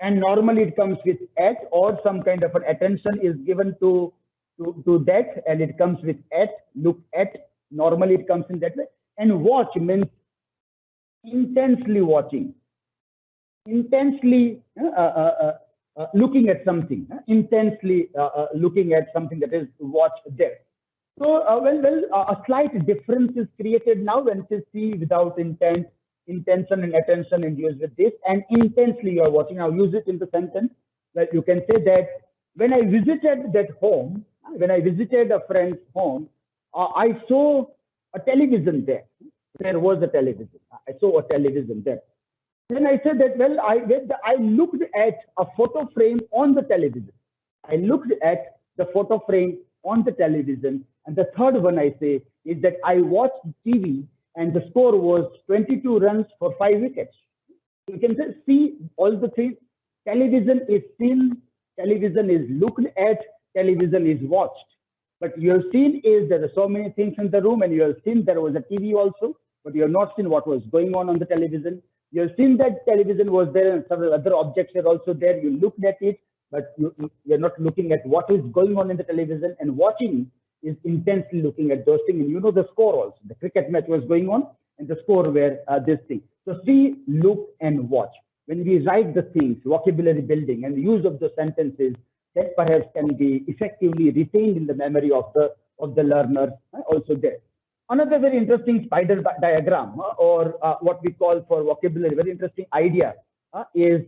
and normally it comes with at, or some kind of an attention is given to that, and it comes with at, look at, normally it comes in that way. And watch means intensely watching, intensely looking at something, intensely looking at something, that is watch there. So, a slight difference is created now when it is see without intent, intention and attention, and use with this, and intensely you are watching. Now use it in the sentence. That you can say that when I visited that home, when I visited a friend's home, I saw a television there. There was a television. I saw a television there. Then I said that, well, I looked at a photo frame on the television. I looked at the photo frame on the television. And the third one I say is that I watched TV and the score was 22 runs for 5 wickets. You can just see all the things. Television is seen, television is looked at, television is watched. But you have seen is there are so many things in the room, and you have seen there was a TV also, but you have not seen what was going on the television. You have seen that television was there and several other objects were also there. You looked at it, but you're not looking at what is going on in the television. And watching is intensely looking at those things. And you know the score also. The cricket match was going on and the score were this thing. So see, look, and watch. When we write the things, vocabulary building and the use of the sentences, that perhaps can be effectively retained in the memory of the learner also there. Another very interesting spider diagram or what we call for vocabulary, very interesting idea is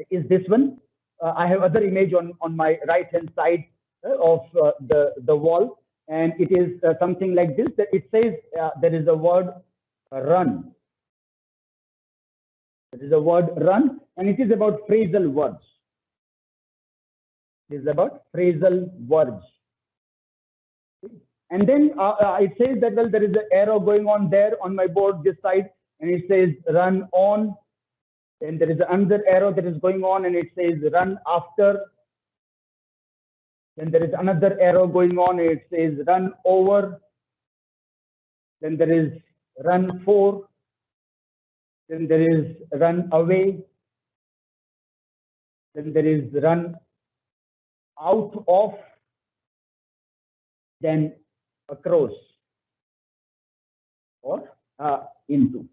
this one. I have other image on my right hand side of the wall, and it is something like this. That it says there is a word run. There is a word run, and it is about phrasal words. It is about phrasal words. And then it says that, well, there is an arrow going on there on my board this side, and it says run on. Then there is another arrow that is going on, and it says run after. Then there is another arrow going on, and it says run over. Then there is run for. Then there is run away. Then there is run out of. Then across or into.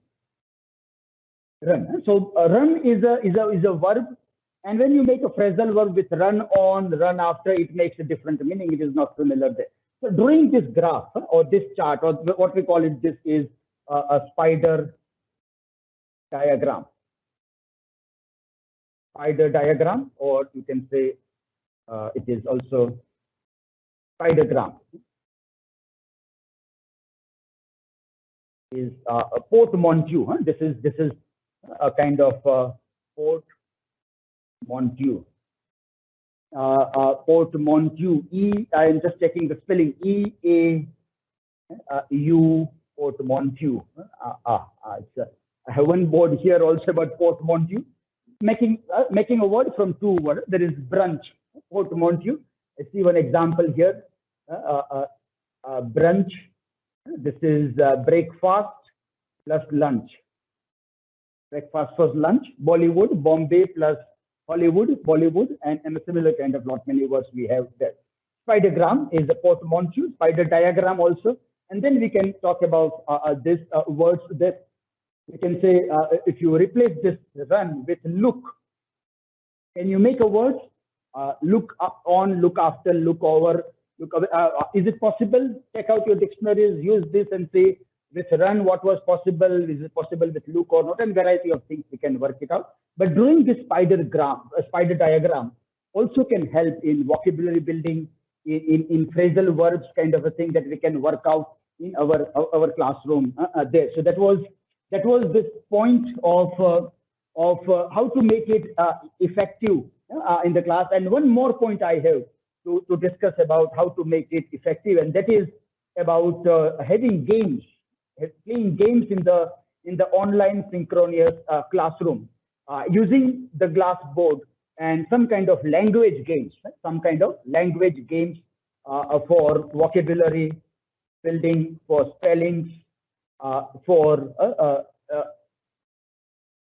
Run. So run is a verb, and when you make a phrasal verb with run on, run after, it makes a different meaning. It is not similar there. So drawing this graph or this chart, or what we call it, this is a spider diagram. Spider diagram, or you can say it is also spidergram. Is a portmanteau. This is a kind of portmanteau. Portmanteau. I am just checking the spelling. E-A-U portmanteau. I have one board here also about portmanteau. making a word from two words. There is brunch, portmanteau. I see one example here. Brunch. This is breakfast plus lunch. Breakfast plus lunch. Bollywood, Bombay plus Hollywood, Bollywood, and a similar kind of lot many words we have there. Spidergram is a portmanteau. Spider diagram also. And then we can talk about this words that we can say if you replace this run with look, can you make a word? Look up on, look after, look over, look away. Is it possible? Check out your dictionaries, use this and say with run what was possible, is it possible with look or not, and variety of things we can work it out. But doing this spider diagram also can help in vocabulary building, in phrasal verbs kind of a thing that we can work out in our classroom there. So that was this point of how to make it effective in the class. And one more point I have to discuss about how to make it effective, and that is about having games, playing games in the online synchronous classroom using the glass board and some kind of language games, for vocabulary building, for spellings, for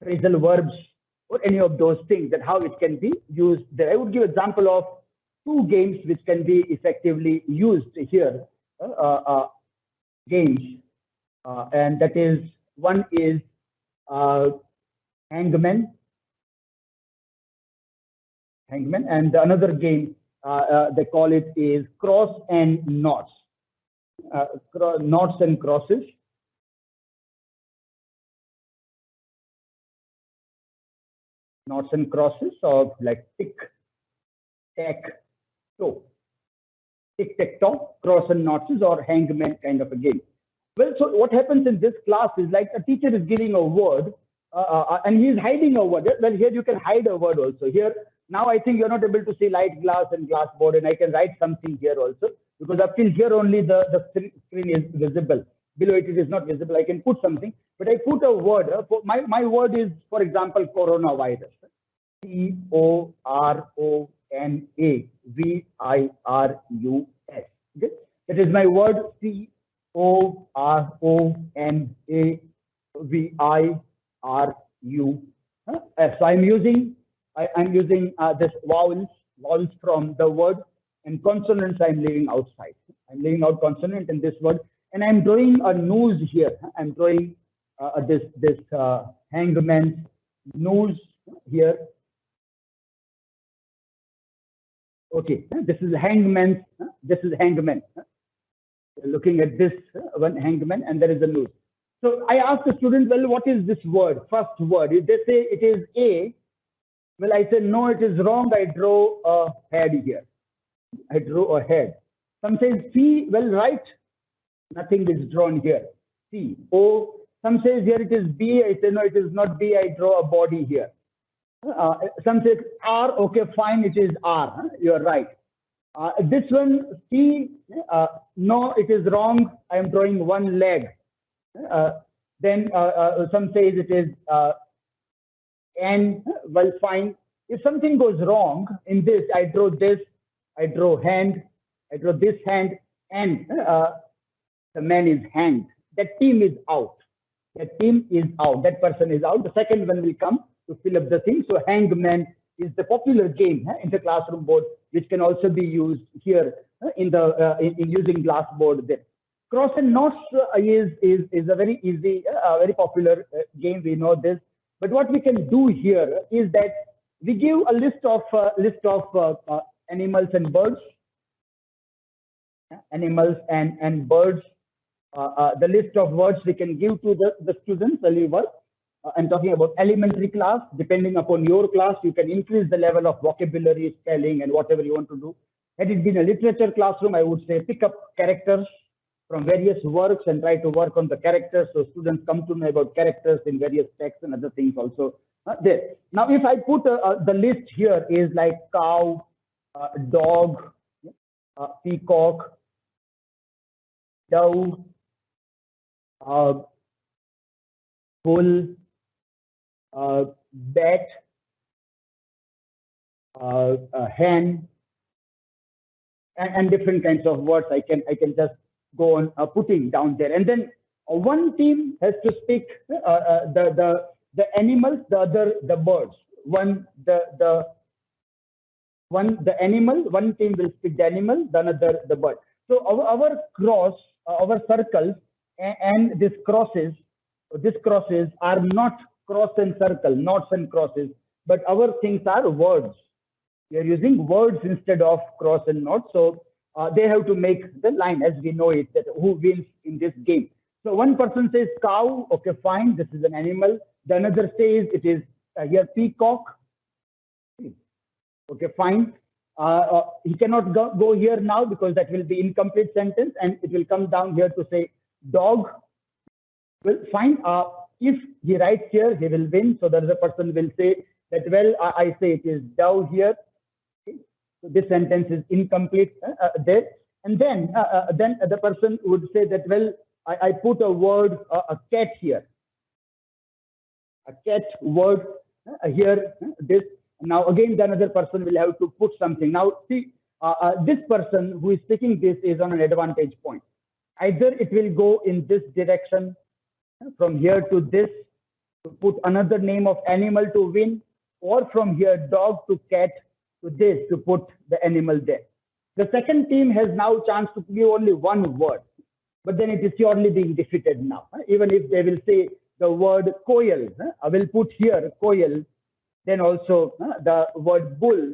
phrasal verbs, or any of those things, that how it can be used there. I would give example of two games which can be effectively used here, games, and that is, one is hangman, and another game they call it is cross and knots, knots and crosses. Knots and crosses of like tic tac toe, cross and knots or hangman kind of a game. Well, so what happens in this class is like a teacher is giving a word and he is hiding a word. Well, here you can hide a word also. Here now I think you're not able to see light glass and glass board, and I can write something here also, because up till here only the screen is visible. Below it is not visible. I can put something, but I put a word. My word is, for example, coronavirus. CORONAVIRUS. Okay? That is my word. CORONAVIRUS. So I'm using this vowels from the word, and consonants I'm leaving outside. I'm leaving out consonant in this word, and I'm drawing a nose here. I'm drawing this hangman's nose here. Okay, this is hangman's. This is hangman. Looking at this one hangman, and there is a nose. So I asked the student, well, what is this word? First word. If they say it is A, well, I said no, it is wrong. I draw a head here. I draw a head. Some says C. Well, right. Nothing is drawn here. C. O. Some says here it is B. I say no, it is not B. I draw a body here. Some says R. Okay, fine. It is R. You are right. This one C. No, it is wrong. I am drawing one leg. Then some says it is N. Well, fine. If something goes wrong in this, I draw this. I draw hand. I draw this hand, and the man is hanged. That team is out. That team is out. That person is out. The second one will come to fill up the thing. So hangman is the popular game in the classroom board, which can also be used here in using glass board there. Cross and knots is a very easy, very popular game. We know this. But what we can do here is that we give a list of animals and birds. Animals and birds. The list of words we can give to the students early work. I'm talking about elementary class. Depending upon your class, you can increase the level of vocabulary, spelling, and whatever you want to do. Had it been a literature classroom, I would say pick up characters from various works and try to work on the characters, so students come to know about characters in various texts and other things also there. Now, if I put the list here is like cow, dog, peacock, dove, bull, bat, hen, and different kinds of words. I can just go on putting down there, and then one team has to speak the animals, the other the birds. One the animal, one team will speak the animal, the another the bird. So our cross, our circles, and these crosses are not cross and circle, knots and crosses, but our things are words. We are using words instead of cross and knots. So they have to make the line as we know it, that who wins in this game. So one person says cow, okay, fine, this is an animal. The another says it is here peacock. Okay, fine. He cannot go here now because that will be incomplete sentence, and it will come down here to say dog. Well, fine. If he writes here, he will win. So the other person will say that, well, I say it is dove here. Okay. So this sentence is incomplete there. And then the person would say that, well, I put a word, a cat here. A cat word here, this. Now again, the another person will have to put something. Now see, this person who is speaking this is on an advantage point. Either it will go in this direction, from here to this, to put another name of animal to win, or from here dog to cat to this to put the animal there. The second team has now chance to give only one word, but then it is surely being defeated now. Even if they will say the word coil, I will put here coil, then also the word bull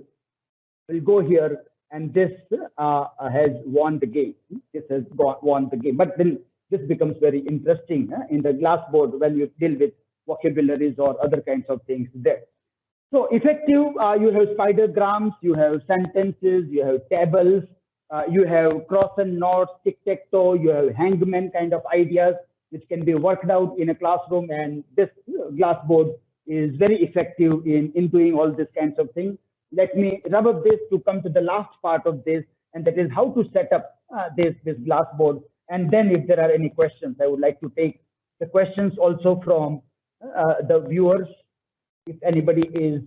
will go here, and this has won the game. This has won the game. But then this becomes very interesting in the glassboard when you deal with vocabularies or other kinds of things there. So effective, you have spidergrams, you have sentences, you have tables, you have cross and knots, tic-tac-toe, you have hangman kind of ideas which can be worked out in a classroom, and this glassboard is very effective in doing all these kinds of things. Let me rub up this to come to the last part of this, and that is how to set up this glassboard. And then if there are any questions, I would like to take the questions also from the viewers. If anybody is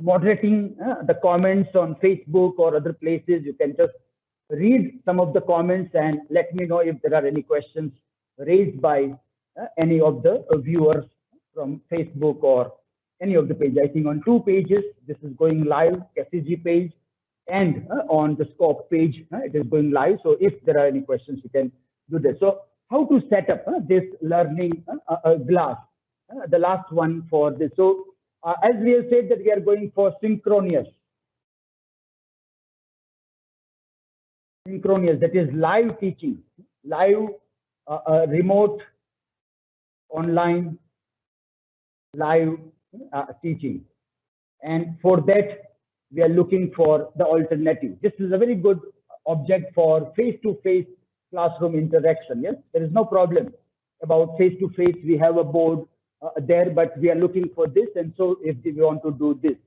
moderating the comments on Facebook or other places, you can just read some of the comments and let me know if there are any questions raised by any of the viewers from Facebook or any of the pages. I think on 2 pages, this is going live, SCG page, and on the SCOPE page, it is going live. So if there are any questions, you can do this. So how to set up this learning glass, the last one for this. So as we have said that we are going for synchronous, that is live teaching, live, remote, online, live teaching. And for that, we are looking for the alternative. This is a very good object for face-to-face classroom interaction. Yes, there is no problem about face-to-face. We have a board there, but we are looking for this. And so if we want to do this,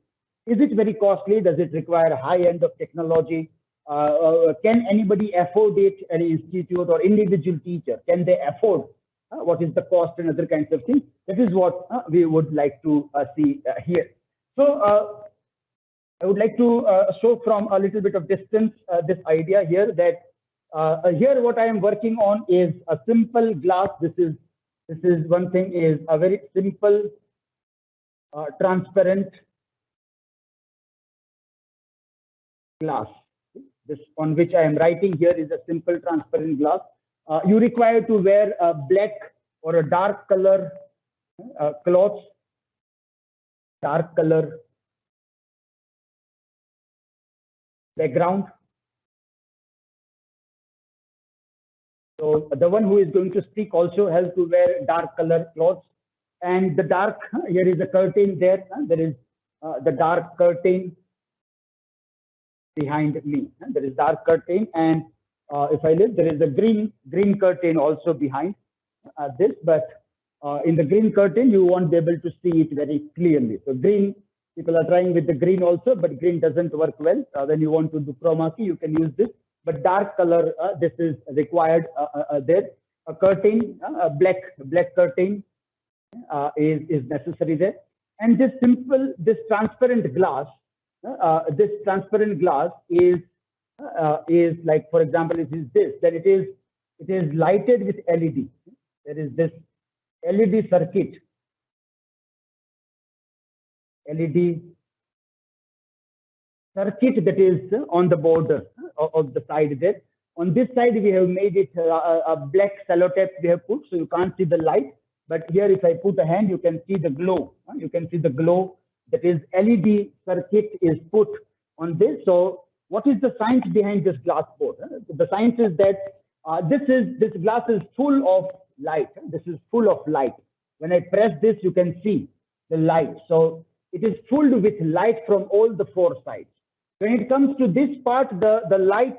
is it very costly? Does it require high end of technology? Can anybody afford it? An institute or individual teacher, can they afford? What is the cost and other kinds of things? That is what we would like to see here. So I would like to show from a little bit of distance this idea here, that here what I am working on is a simple glass. This is one thing, is a very simple transparent glass. This on which I am writing here is a simple transparent glass. You require to wear a black or a dark color clothes, dark color background. So the one who is going to speak also has to wear dark color clothes. And the dark, here is a curtain there. There is the dark curtain behind me. There is dark curtain, and if I live, there is a green curtain also behind this. But in the green curtain, you won't be able to see it very clearly. So green, people are trying with the green also, but green doesn't work well. When you want to do chroma key, you can use this. But dark color, this is required there. A curtain, a black curtain is necessary there. And this transparent glass, is like, for example, it is this, that it is lighted with LED. There is this LED circuit, that is on the border of the side there. On this side, we have made it a black sellotape we have put, so you can't see the light. But here, if I put a hand, you can see the glow. You can see the glow. That is LED circuit is put on this. So what is the science behind this glass board? The science is that this glass is full of light. This is full of light. When I press this, you can see the light. So it is full with light from all the four sides. When it comes to this part, the light,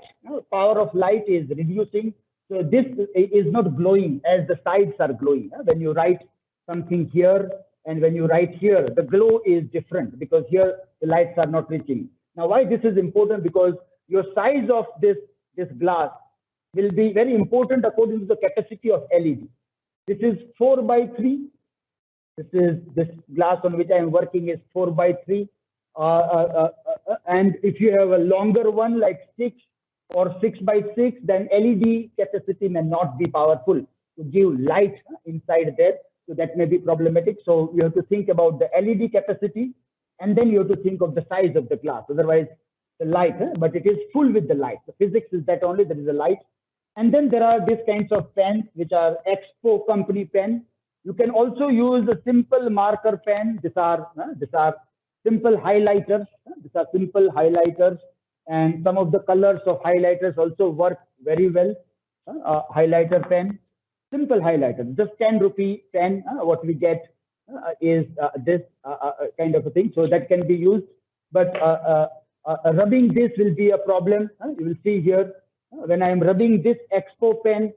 power of light is reducing. So this is not glowing as the sides are glowing. When you write something here and when you write here, the glow is different because here the lights are not reaching. Now, why this is important? Because your size of this glass will be very important according to the capacity of LED. This is 4x3. This glass on which I am working is 4x3. And if you have a longer one like 6 or 6x6, then LED capacity may not be powerful to give light inside there. So that may be problematic. So you have to think about the LED capacity, and then you have to think of the size of the glass. Otherwise, the light, but it is full with the light. The physics is that only there is a light. And then there are these kinds of pens, which are Expo company pen. You can also use a simple marker pen. These are simple highlighters. These are simple highlighters, and some of the colors of highlighters also work very well. Highlighter pen, simple highlighter, just 10 rupee pen. What we get is this kind of a thing. So that can be used, but rubbing this will be a problem. You will see here when I am rubbing this Expo pen,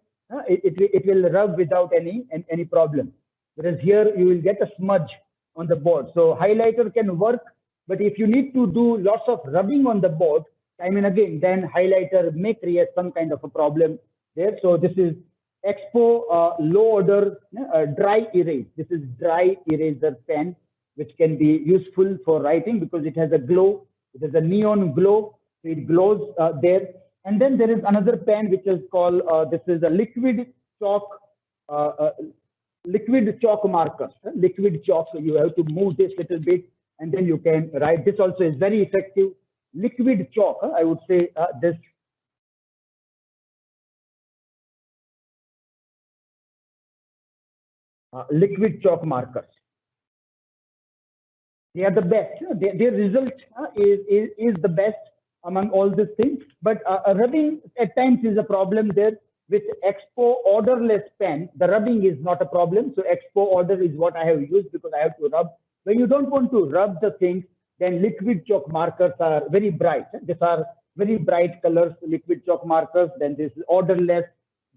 it will rub without any problem. Whereas here you will get a smudge on the board. So highlighter can work, but if you need to do lots of rubbing on the board time and again, then highlighter may create some kind of a problem there. So this is Expo low order dry erase. This is dry eraser pen, which can be useful for writing because it has a glow. It has a neon glow. So it glows there. And then there is another pen which is called, this is a liquid chalk marker. Liquid chalk, so you have to move this little bit and then you can write. This also is very effective. Liquid chalk, I would say this. Liquid chalk markers. They are the best. Their result is the best among all these things. But rubbing at times is a problem there. With Expo orderless pen, the rubbing is not a problem. So Expo order is what I have used because I have to rub. When you don't want to rub the things, then liquid chalk markers are very bright. These are very bright colors, liquid chalk markers. Then this is orderless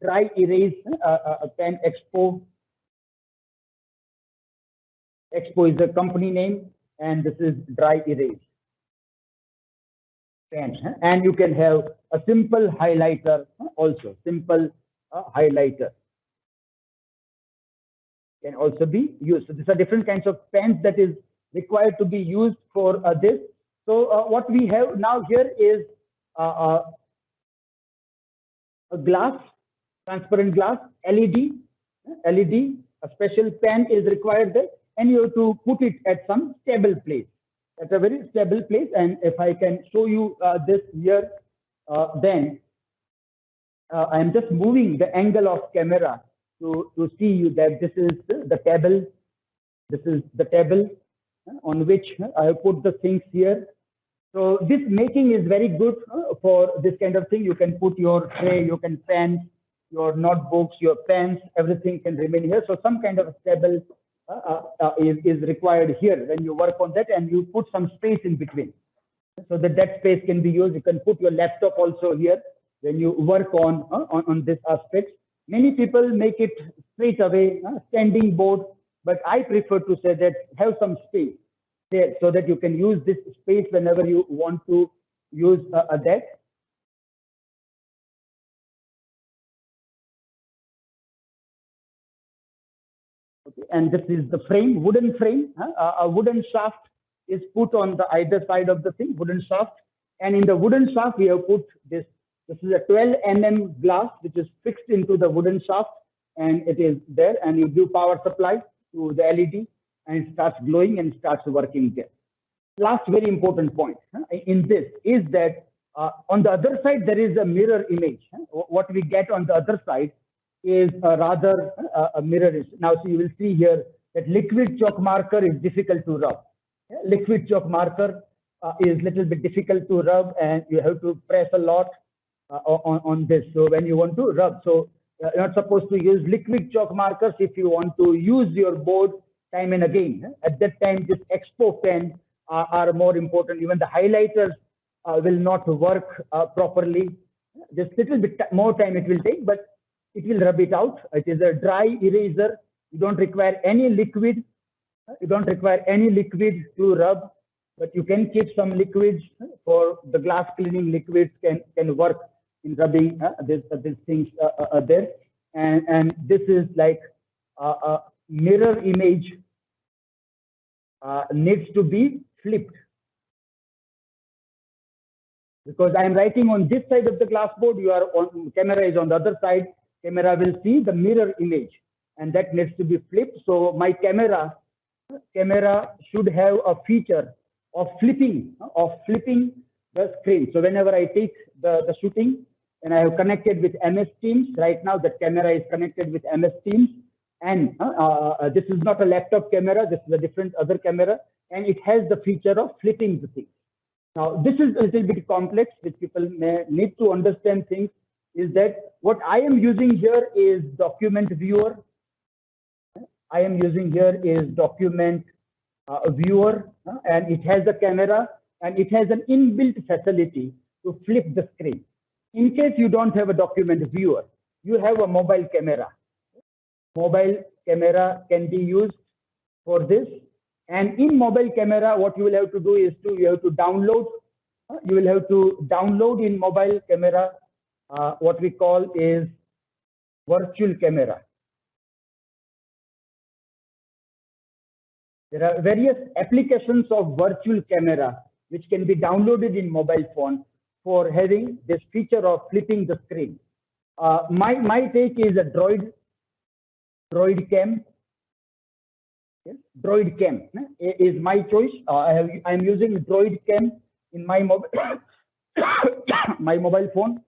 dry erase pen Expo. Expo is a company name, and this is dry erase pen. And you can have a simple highlighter also. Simple highlighter can also be used. So these are different kinds of pens that is required to be used for this. So what we have now here is a glass, transparent glass, LED, a special pen is required there, and you have to put it at some stable place. At a very stable place. And if I can show you this here, then I am just moving the angle of camera to see you that this is the table. This is the table on which I have put the things here. So this making is very good for this kind of thing. You can put your tray, you can pen, your notebooks, your pens, everything can remain here. So some kind of a stable is required here when you work on that, and you put some space in between so that space can be used. You can put your laptop also here when you work on this aspect. Many people make it straight away standing board, but I prefer to say that have some space there so that you can use this space whenever you want to use that. and this is the frame, wooden frame. A wooden shaft is put on the either side of the thing, wooden shaft. And in the wooden shaft, we have put this. This is a 12 mm glass, which is fixed into the wooden shaft, and it is there. And you give power supply to the LED, and it starts glowing and starts working there. Last very important point in this is that on the other side, there is a mirror image. What we get on the other side is rather a mirror. Now, so you will see here that liquid chalk marker is difficult to rub. Liquid chalk marker is little bit difficult to rub, and you have to press a lot on this. So when you want to rub, so you're not supposed to use liquid chalk markers if you want to use your board time and again. At that time, this Expo pen are more important. Even the highlighters will not work properly. Just little bit more time it will take, but it will rub it out. It is a dry eraser. You don't require any liquid. You don't require any liquid to rub, but you can keep some liquids for the glass cleaning. Liquids can work in rubbing these things there. And this is like a mirror image needs to be flipped. Because I am writing on this side of the glass board, you are on, camera is on the other side. Camera will see the mirror image, and that needs to be flipped. So my camera should have a feature of flipping the screen. So whenever I take the shooting and I have connected with MS Teams, right now the camera is connected with MS Teams, and this is not a laptop camera, this is a different other camera, and it has the feature of flipping the thing. Now, this is a little bit complex, which people may need to understand things, is that what I am using here is document viewer. I am using here is document viewer, and it has a camera, and it has an inbuilt facility to flip the screen. In case you don't have a document viewer, you have a mobile camera. Mobile camera can be used for this. And in mobile camera, what you will have to do is you have to download. You will have to download in mobile camera what we call is virtual camera. There are various applications of virtual camera which can be downloaded in mobile phone for having this feature of flipping the screen. My take is a Droid Cam. Yes, Droid Cam is my choice. I am using Droid Cam in my mobile my mobile phone.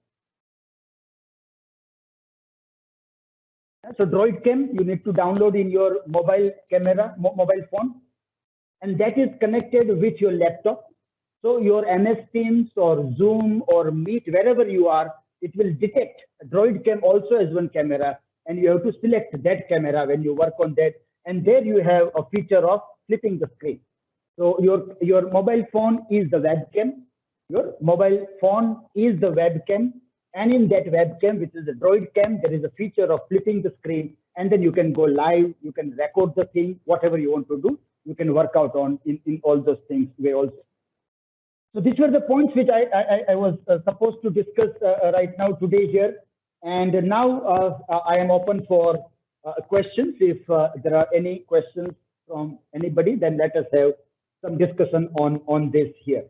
So Droid Cam you need to download in your mobile camera, mobile phone, and that is connected with your laptop. So your MS Teams or Zoom or Meet, wherever you are, it will detect. Droid Cam also has one camera, and you have to select that camera when you work on that. And there you have a feature of flipping the screen. So your mobile phone is the webcam. Your mobile phone is the webcam. And in that webcam, which is a Droid Cam, there is a feature of flipping the screen. And then you can go live, you can record the thing, whatever you want to do, you can work out on in all those things way also. So these were the points which I was supposed to discuss right now today here. And now I am open for questions. If there are any questions from anybody, then let us have some discussion on this here.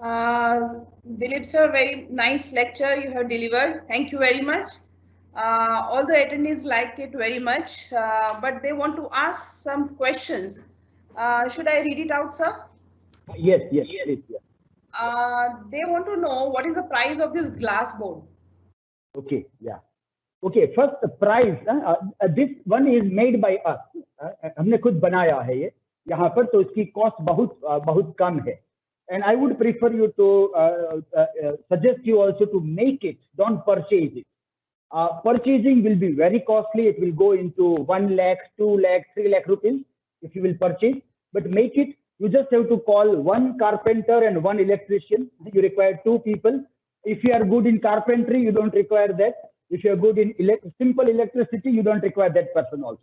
Dilip sir, very nice lecture you have delivered. Thank you very much. All the attendees like it very much, but they want to ask some questions. Should I read it out, sir? Yes. Yes. They want to know what is the price of this glass board. Okay, yeah. Okay, first the price. This one is made by us. हमने खुद बनाया है ये यहाँ पर, तो इसकी cost बहुत कम है. And I would prefer you to suggest you also to make it. Don't purchase it. Purchasing will be very costly. It will go into 1 lakh, 2 lakh, 3 lakh rupees if you will purchase. But make it. You just have to call one carpenter and one electrician. You require 2 people. If you are good in carpentry, you don't require that. If you are good in simple electricity, you don't require that person also.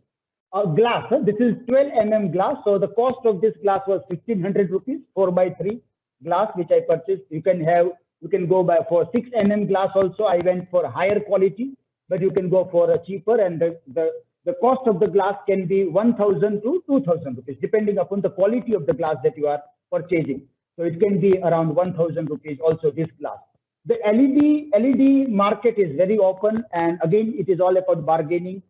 Glass, this is 12 mm glass. So the cost of this glass was 1,500 rupees, 4x3 glass, which I purchased. You can go by for 6 mm glass also. I went for higher quality. but you can go for a cheaper, and the cost of the glass can be 1,000 to 2,000 rupees, depending upon the quality of the glass that you are purchasing. So it can be around 1,000 rupees also, this glass. The LED market is very open, and again, it is all about bargaining.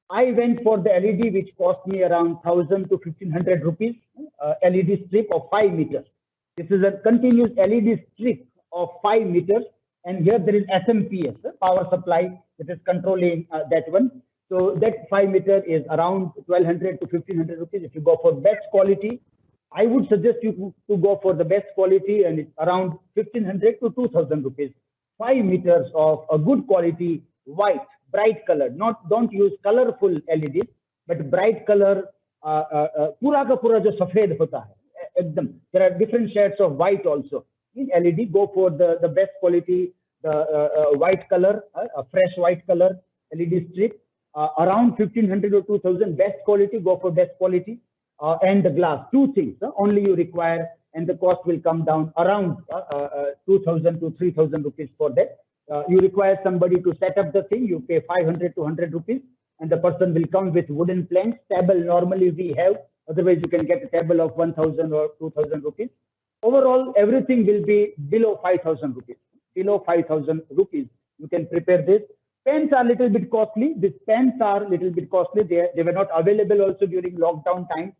I went for the LED, which cost me around 1,000 to 1,500 rupees, LED strip of 5 meters. This is a continuous LED strip of 5 meters, and here there is SMPS, power supply, that is controlling that one. So that 5 meter is around 1,200 to 1,500 rupees. If you go for best quality, I would suggest you to go for the best quality, and it's around 1,500 to 2,000 rupees. 5 meters of a good quality, white, bright color. Don't use colorful LEDs, but bright color. पूरा का पूरा जो सफेद होता है, एकदम. There are different shades of white also in LED. Go for the best quality, the white color, a fresh white color LED strip. Around 1,500 or 2,000. Best quality, go for best quality. And the glass, two things only you require, and the cost will come down around 2,000 to 3,000 rupees for that. You require somebody to set up the thing. You pay 500 to 100 rupees, and the person will come with wooden planks. Table normally we have, otherwise you can get a table of 1,000 or 2,000 rupees. Overall, everything will be below 5,000 rupees. Below 5,000 rupees, you can prepare this. Pens are a little bit costly. These pens are a little bit costly. They were not available also during lockdown time.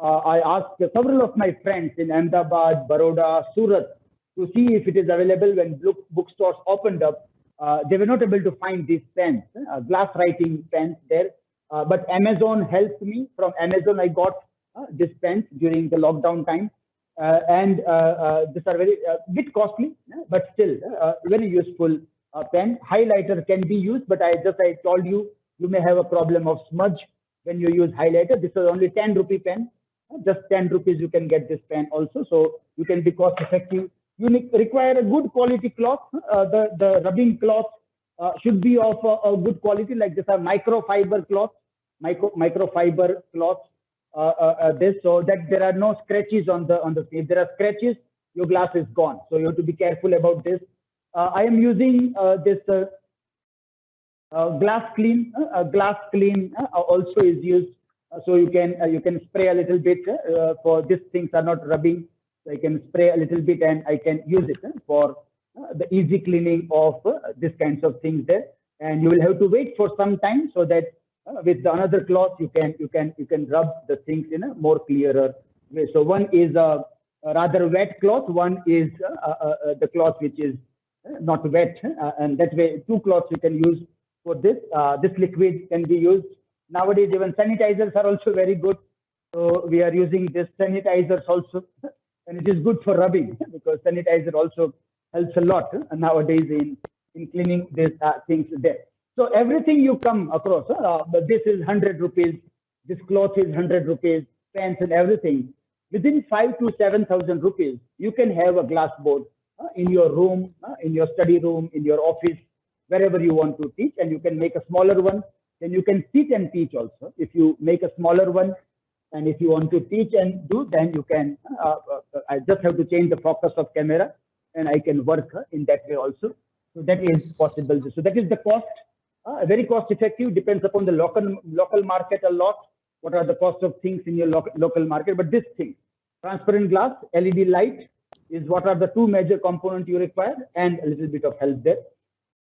I asked several of my friends in Ahmedabad, Baroda, Surat to see if it is available. When bookstores opened up, they were not able to find these pens, glass writing pens there. But Amazon helped me. From Amazon, I got these pens during the lockdown time. And these are very bit costly, but still very useful pen. Highlighter can be used, but I told you, you may have a problem of smudge when you use highlighter. This is only 10 rupee pen. Just 10 rupees you can get this pen also, so you can be cost effective. You require a good quality cloth. The rubbing cloth should be of a good quality, like this are microfiber cloth, microfiber cloth. This, so that there are no scratches on the. If there are scratches, your glass is gone. So you have to be careful about this. I am using this glass clean. Glass clean also is used. So you can spray a little bit for these things are not rubbing. So I can spray a little bit and I can use it for the easy cleaning of these kinds of things there. And you will have to wait for some time so that with the another cloth you can rub the things in a more clearer way. So one is a rather wet cloth, one is the cloth which is not wet, and that way two cloths you can use for this. This liquid can be used. Nowadays, even sanitizers are also very good. So we are using this sanitizers also, and it is good for rubbing because sanitizer also helps a lot nowadays in cleaning these things there. So everything you come across, this is 100 rupees, this cloth is 100 rupees, pens and everything. Within 5,000 to 7,000 rupees, you can have a glass board in your room, in your study room, in your office, wherever you want to teach, and you can make a smaller one. Then you can sit and teach also. If you make a smaller one, and if you want to teach and do, then you can, I just have to change the focus of camera and I can work in that way also. So that is possible. So that is the cost, very cost effective, depends upon the local market a lot. What are the cost of things in your local market? But this thing, transparent glass, LED light is what are the two major components you require, and a little bit of help there.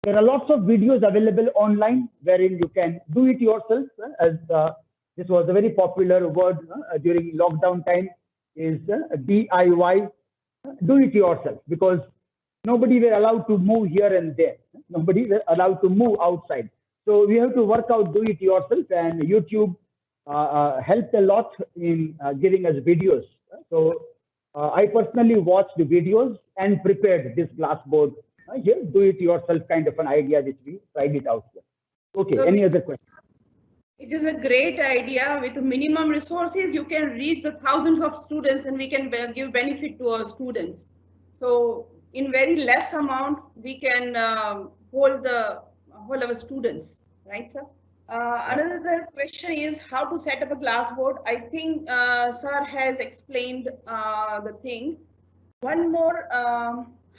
There are lots of videos available online wherein you can do it yourself. As this was a very popular word during lockdown time, is DIY, do it yourself, because nobody were allowed to move here and there. Nobody were allowed to move outside. So we have to work out, do it yourself, and YouTube helped a lot in giving us videos. So I personally watched the videos and prepared this glass board. Here, do it yourself kind of an idea which we tried it out here. Okay, so any other questions? It is a great idea. With minimum resources, you can reach the thousands of students and we can give benefit to our students. So in very less amount, we can hold our students, right, sir? Another question is how to set up a glass board. I think sir has explained the thing. One more,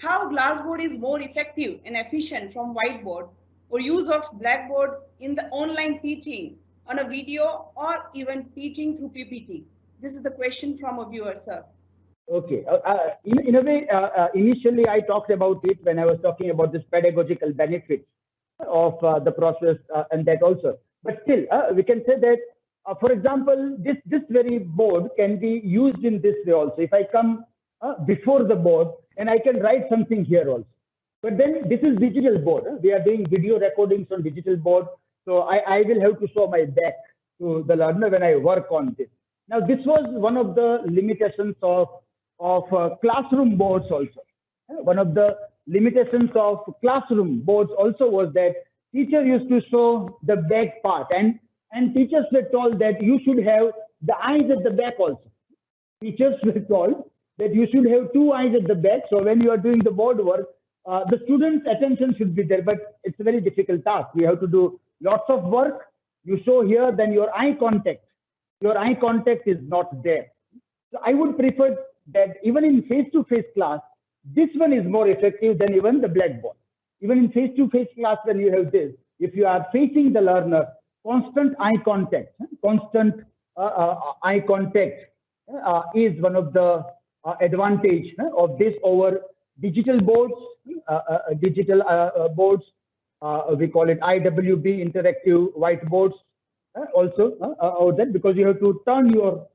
how glass board is more effective and efficient from whiteboard. or use of Blackboard in the online teaching on a video or even teaching through PPT? This is the question from a viewer, sir. Okay. In a way, initially I talked about it when I was talking about this pedagogical benefits of the process and that also. But still, we can say that, for example, this very board can be used in this way also. If I come before the board and I can write something here also. But then this is digital board. We are doing video recordings on digital board. So I will have to show my back to the learner when I work on this. Now, this was one of the limitations of classroom boards also. One of the limitations of classroom boards also was that teacher used to show the back part, and teachers were told that you should have the eyes at the back also. Teachers were told that you should have two eyes at the back. So when you are doing the board work, the student's attention should be there, but it's a very difficult task. You have to do lots of work. You show here, then your eye contact is not there. So I would prefer that even in face-to-face class, this one is more effective than even the Blackboard. Even in face-to-face class, when you have this, if you are facing the learner, constant eye contact is one of the advantage of this over digital boards. We call it IWB, interactive whiteboards. Also, or that because you have to turn your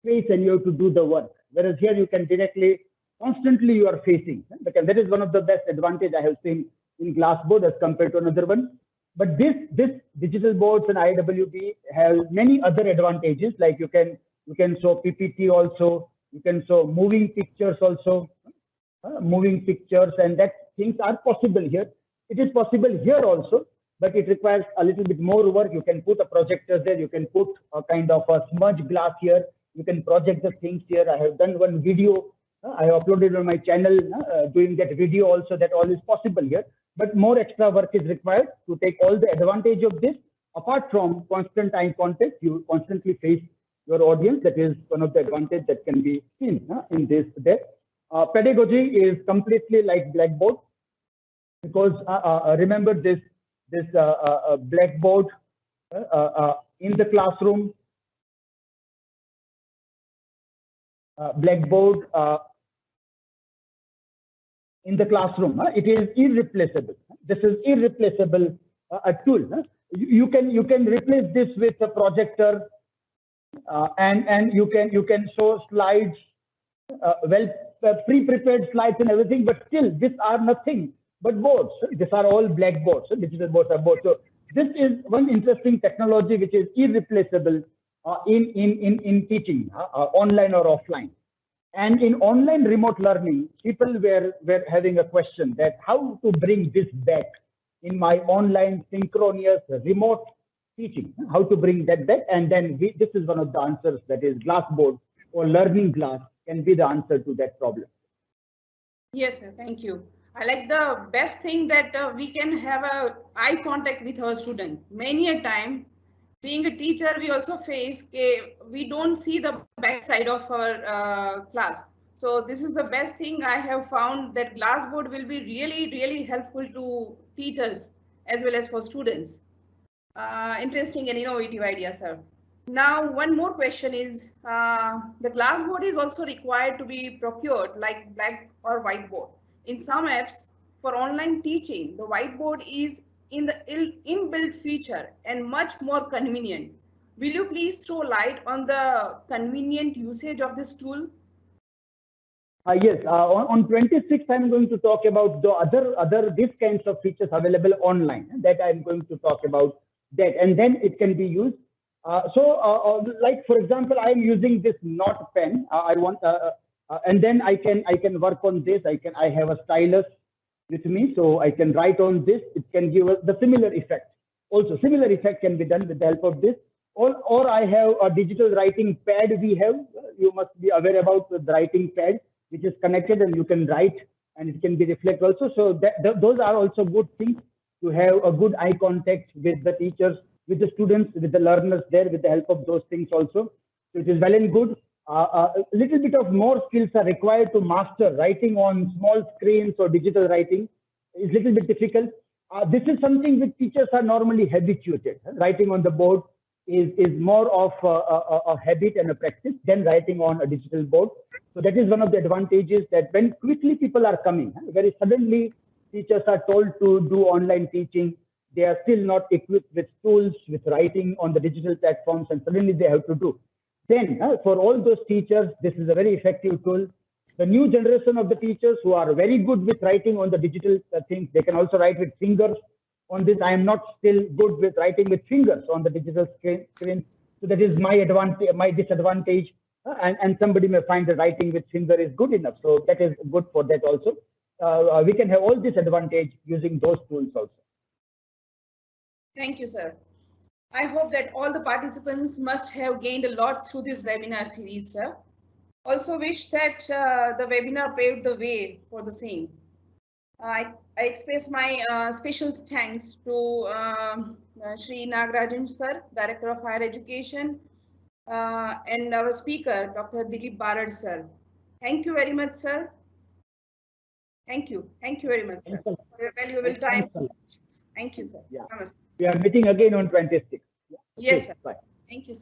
face and you have to do the work. Whereas here you can directly, constantly you are facing. Because that is one of the best advantage I have seen in Glassboard as compared to another one. But this digital boards and IWB have many other advantages, like you can show PPT also, you can show moving pictures also, and that things are possible here. It is possible here also, but it requires a little bit more work. You can put a projector there, you can put a kind of a smudge glass here, you can project the things here. I have done one video, I uploaded on my channel doing that video also. That all is possible here, but more extra work is required to take all the advantage of this. Apart from constant eye contact, you constantly face your audience. That is one of the advantages that can be seen in this. Pedagogy is completely like Blackboard, because remember this Blackboard in the classroom. Blackboard in the classroom, it is irreplaceable. This is irreplaceable a tool. You can replace this with a projector, and you can show slides, pre-prepared slides and everything. But still, these are nothing but boards. These are all Blackboards. Digital boards are boards. So this is one interesting technology which is irreplaceable in teaching, online or offline. And in online remote learning, people were having a question that how to bring this back in my online synchronous remote teaching, how to bring that back. And then this is one of the answers, that is Glassboard or Learning Glass can be the answer to that problem. Yes, sir. Thank you. I like the best thing that we can have a eye contact with our student. Many a time, being a teacher, we also face we don't see the back side of our class. So this is the best thing I have found, that Glassboard will be really, really helpful to teachers as well as for students. Interesting and innovative idea, sir. Now, one more question is, the Glassboard is also required to be procured like black or whiteboard. In some apps for online teaching, the whiteboard is in the inbuilt feature and much more convenient. Will you please throw light on the convenient usage of this tool? Yes, on 26th, I'm going to talk about the other these kinds of features available online. That I'm going to talk about that, and then it can be used. Like for example, I'm using this Knot pen. And then I can work on this. I have a stylus with me, so I can write on this. It can give us the similar effect. Also, similar effect can be done with the help of this. Or I have a digital writing pad. You must be aware about the writing pad, which is connected, and you can write, and it can be reflect also. So those are also good things to have a good eye contact with the teachers, with the students, with the learners there, with the help of those things also. So it is well and good. A little bit of more skills are required to master writing on small screens or digital writing. It's a little bit difficult. This is something which teachers are normally habituated. Writing on the board is more of a habit and a practice than writing on a digital board. So that is one of the advantages, that when quickly people are coming, very suddenly teachers are told to do online teaching, they are still not equipped with tools, with writing on the digital platforms, and suddenly they have to do. Then for all those teachers, this is a very effective tool. The new generation of the teachers who are very good with writing on the digital things, they can also write with fingers on this. I am not still good with writing with fingers on the digital screen. So that is my advantage, my disadvantage. And somebody may find that writing with finger is good enough. So that is good for that also. We can have all this advantage using those tools also. Thank you, sir. I hope that all the participants must have gained a lot through this webinar series, sir. Also wish that the webinar paved the way for the same. I express my special thanks to Shri Nagarajan sir, Director of Higher Education, and our speaker, Dr. Dilip Barad sir. Thank you very much, sir. Thank you. Thank you very much, sir, for your valuable time. Thank you, sir. Yeah. Namaste. We are meeting again on 26th. Yes, sir. Bye. Thank you, sir.